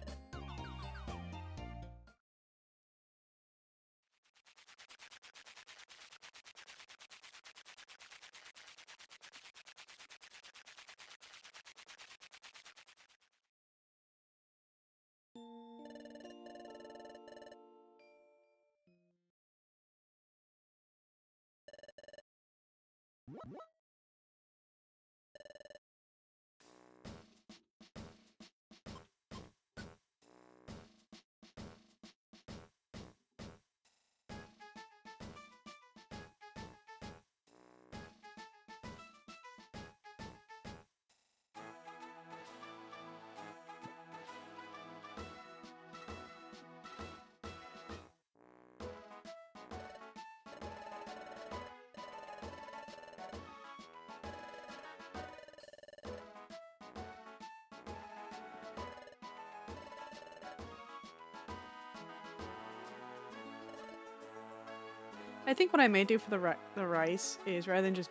I think what I may do for the rice is rather than just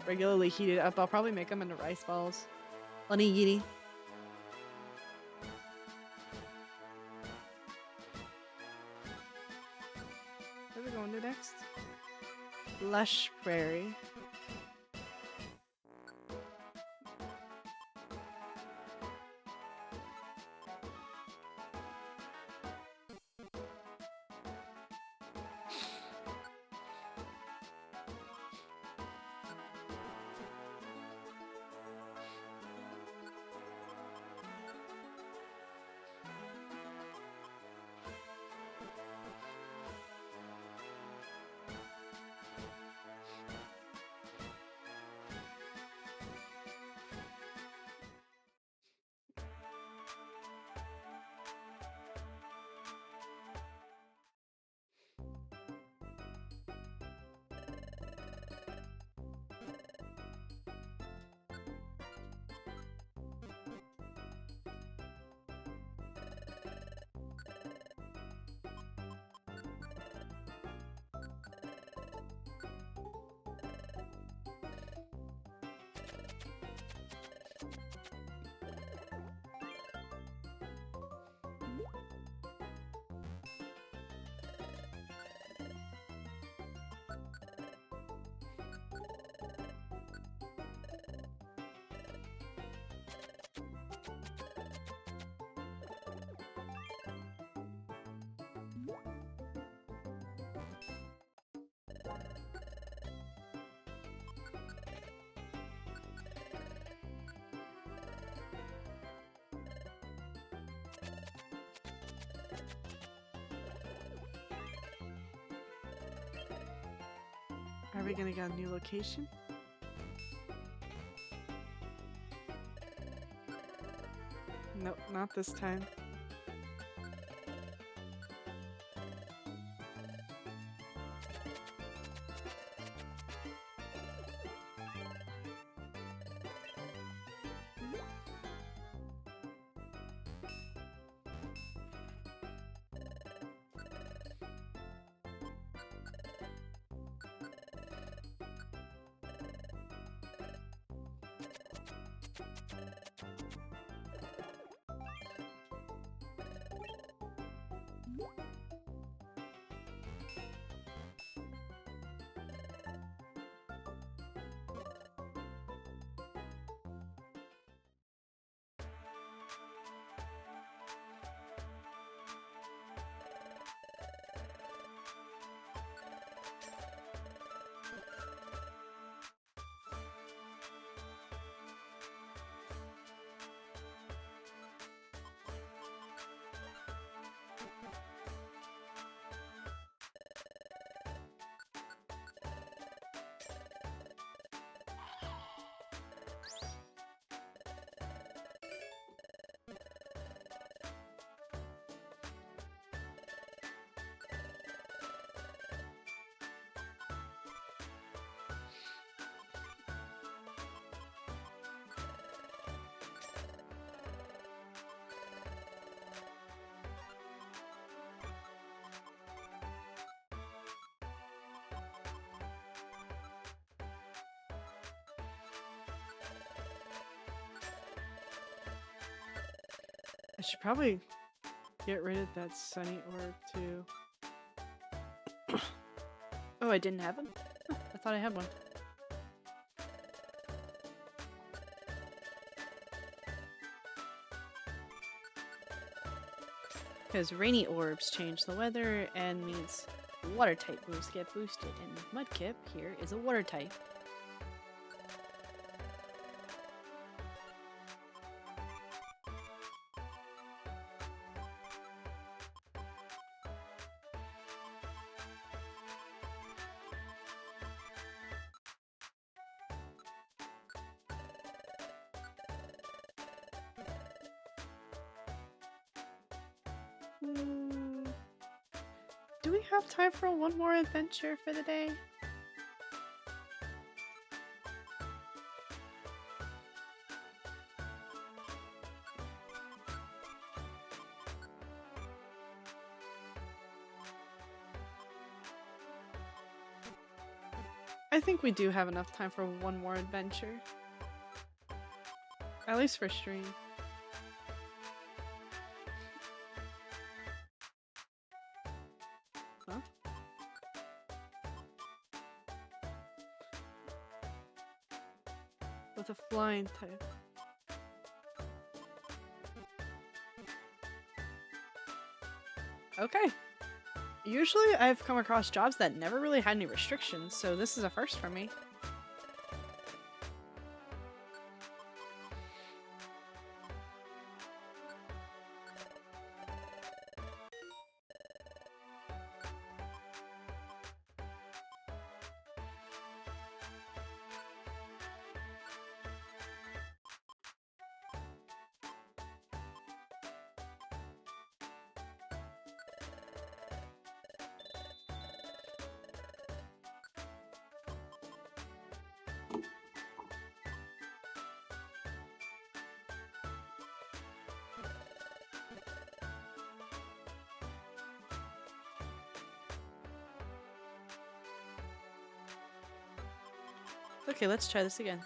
regularly heat it up, I'll probably make them into rice balls. Lunny yitty. Where are we going to next? Lush Prairie. Are we gonna get a new location? Nope, not this time. should probably get rid of that sunny orb too. Oh, I didn't have one? I thought I had one. Because rainy orbs change the weather and means water type moves get boosted, and Mudkip here is a water type. Do we have time for one more adventure for the day? I think we do have enough time for one more adventure. At least for stream. Huh? With a flying type. Okay. Usually I've come across jobs that never really had any restrictions, so this is a first for me. Okay, let's try this again.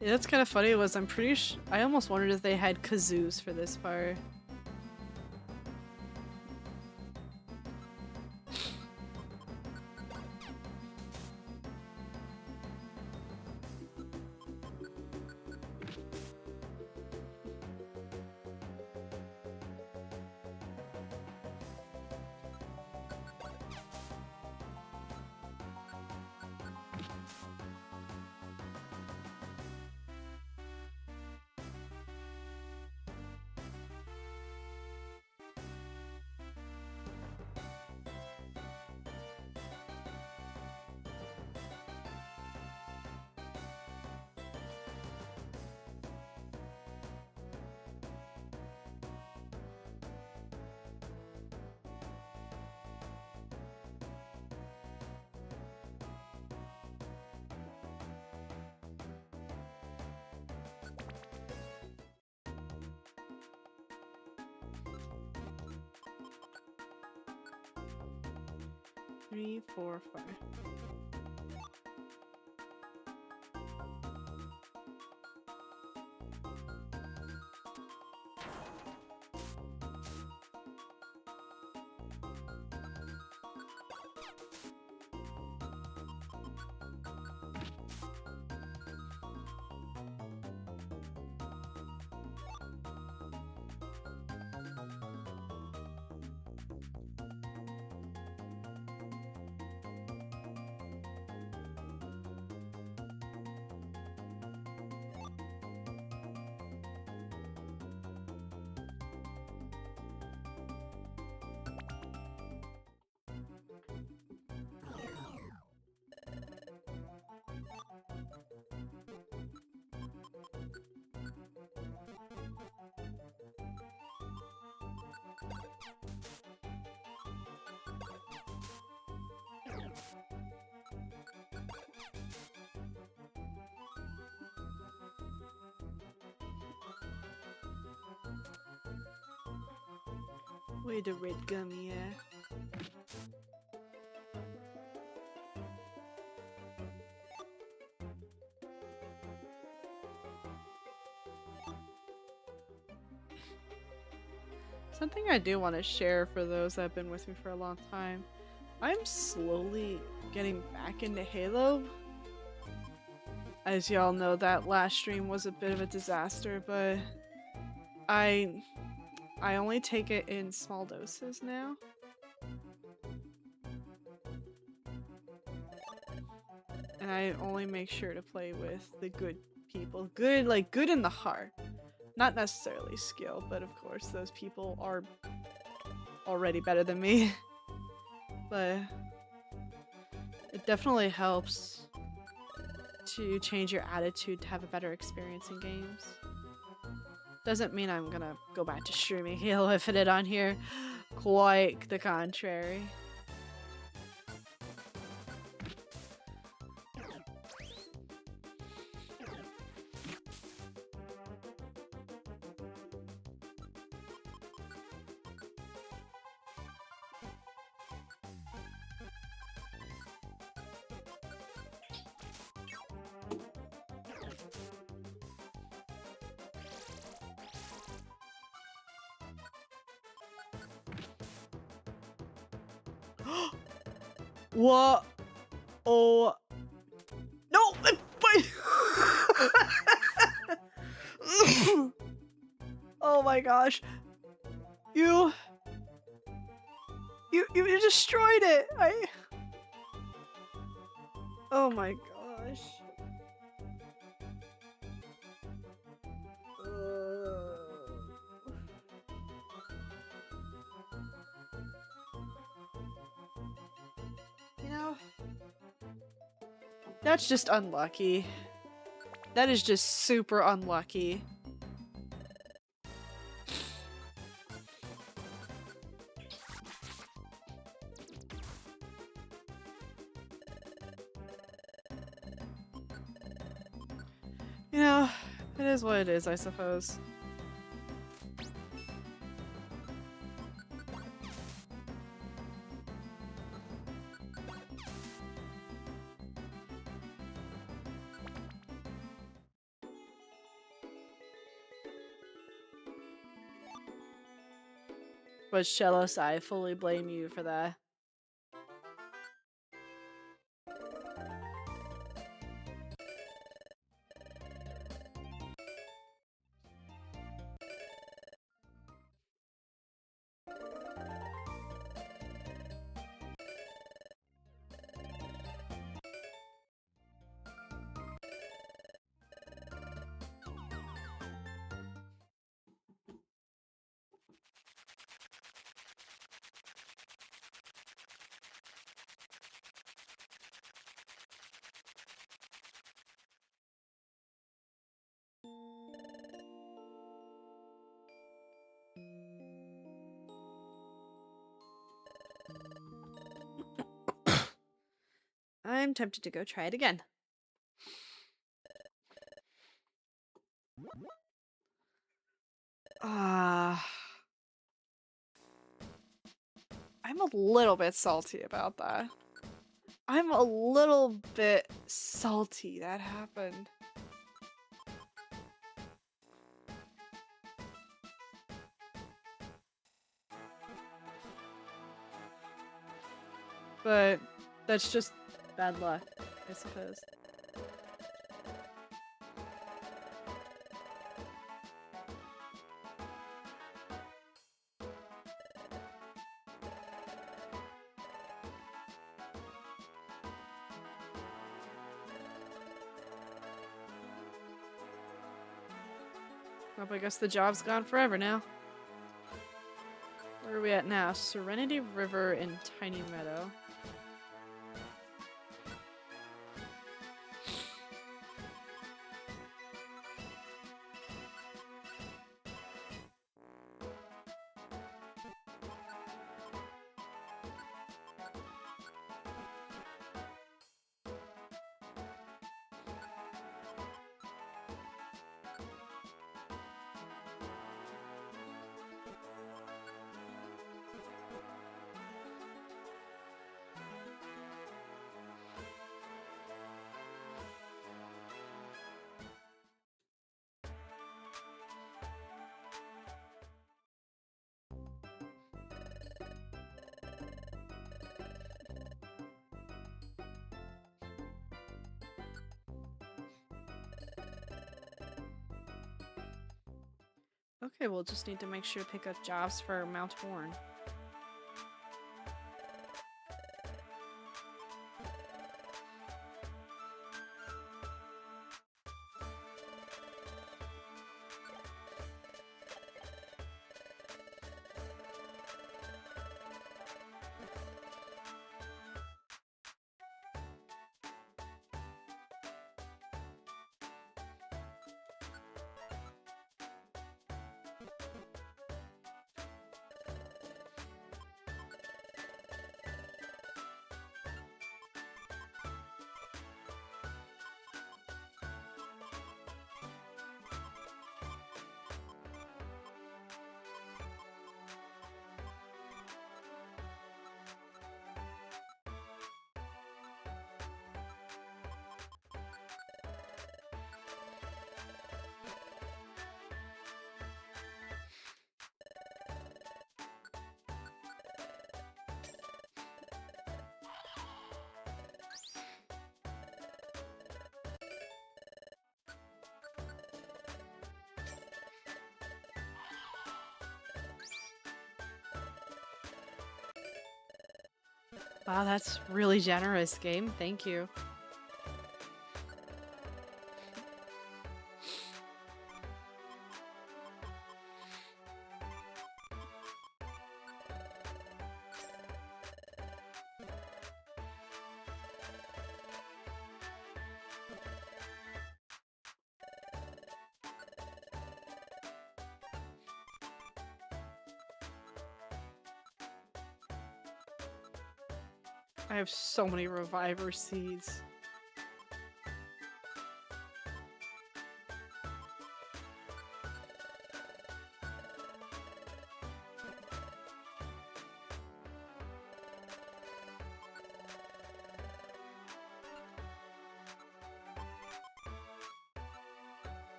Yeah, that's kind of funny. Was I'm pretty I almost wondered if they had kazoos for this part. Three, 4, 5. Where the red gummy at? Something I do want to share for those that have been with me for a long time. I'm slowly getting back into Halo. As y'all know, that last stream was a bit of a disaster, but I only take it in small doses now. And I only make sure to play with the good people. Good, like good in the heart. Not necessarily skill, but of course those people are already better than me. But it definitely helps to change your attitude to have a better experience in games. Doesn't mean I'm gonna go back to streaming Halo Infinite on here. Quite the contrary. What? Oh. No! Wait! Oh my gosh. You destroyed it! Oh my gosh. You know, that's just unlucky. That is just super unlucky. You know, it is what it is, I suppose. But Shellos, I fully blame you for that. I'm tempted to go try it again. I'm a little bit salty about that. I'm a little bit salty that happened. But that's just bad luck, I suppose. Well, I guess the job's gone forever now. Where are we at now? Serenity River in Tiny Meadow. Okay, we'll just need to make sure to pick up jobs for Mount Horn. Wow, that's really generous, game. Thank you. I have so many reviver seeds.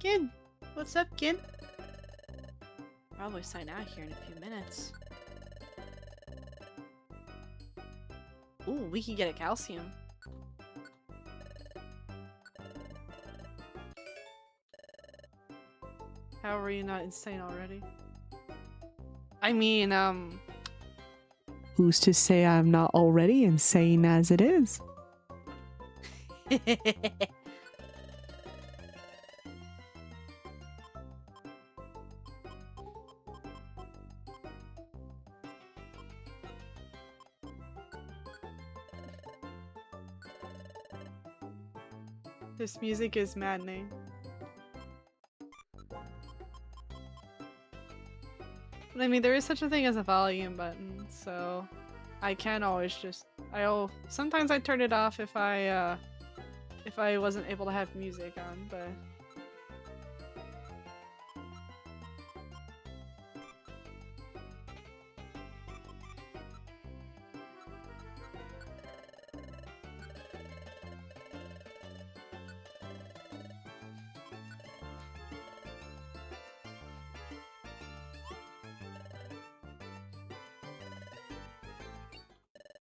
Gin! What's up, Gin? Probably sign out here in a few minutes. Ooh, we can get a calcium. How are you not insane already? I mean, Who's to say I'm not already insane as it is? This music is maddening. But I mean, there is such a thing as a volume button, so I can always just sometimes I turn it off if I wasn't able to have music on, but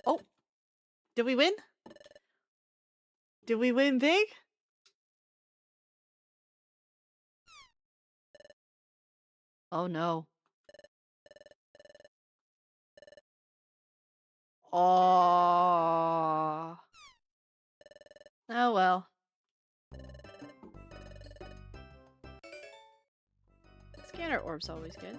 oh, did we win? Did we win big? Oh no. Oh. Oh well. Scanner orb's always good.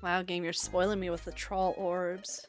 Wow, game, you're spoiling me with the troll orbs.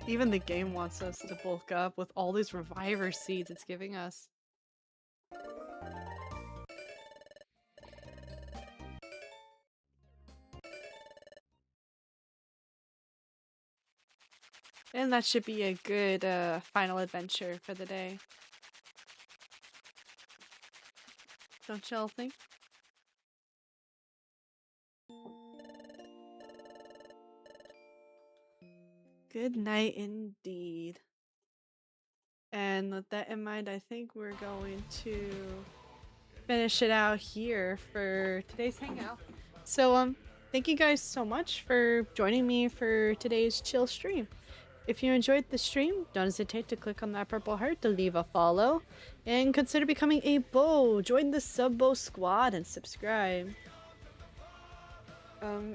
Even the game wants us to bulk up with all these reviver seeds it's giving us. And that should be a good final adventure for the day. Don't y'all think? Good night indeed. And with that in mind, I think we're going to finish it out here for today's hangout. So thank you guys so much for joining me for today's chill stream. If you enjoyed the stream, don't hesitate to click on that purple heart to leave a follow, and consider becoming a bow. Join the Subbo squad and subscribe.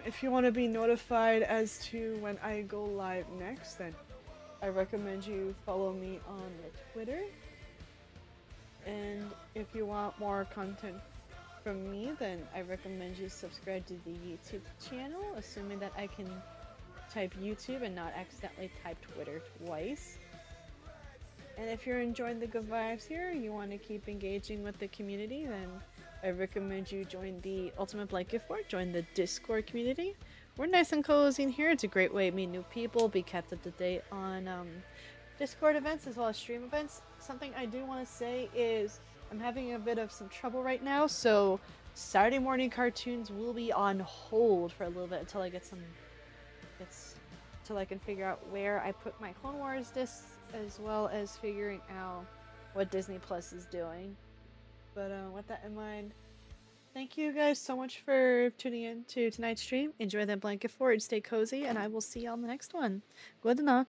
If you want to be notified as to when I go live next, then I recommend you follow me on the Twitter. And if you want more content from me, then I recommend you subscribe to the YouTube channel, assuming that I can type YouTube and not accidentally type Twitter twice. And if you're enjoying the good vibes here, you want to keep engaging with the community, then I recommend you join the Ultimate Blank Gift Board, join the Discord community. We're nice and cozy in here. It's a great way to meet new people, be kept up to date on Discord events as well as stream events. Something I do want to say is I'm having a bit of some trouble right now, so Saturday morning cartoons will be on hold for a little bit until I get some bits, until I can figure out where I put my Clone Wars discs, as well as figuring out what Disney Plus is doing. But with that in mind, thank you guys so much for tuning in to tonight's stream. Enjoy that blanket fort, stay cozy, and I will see you on the next one. Good night.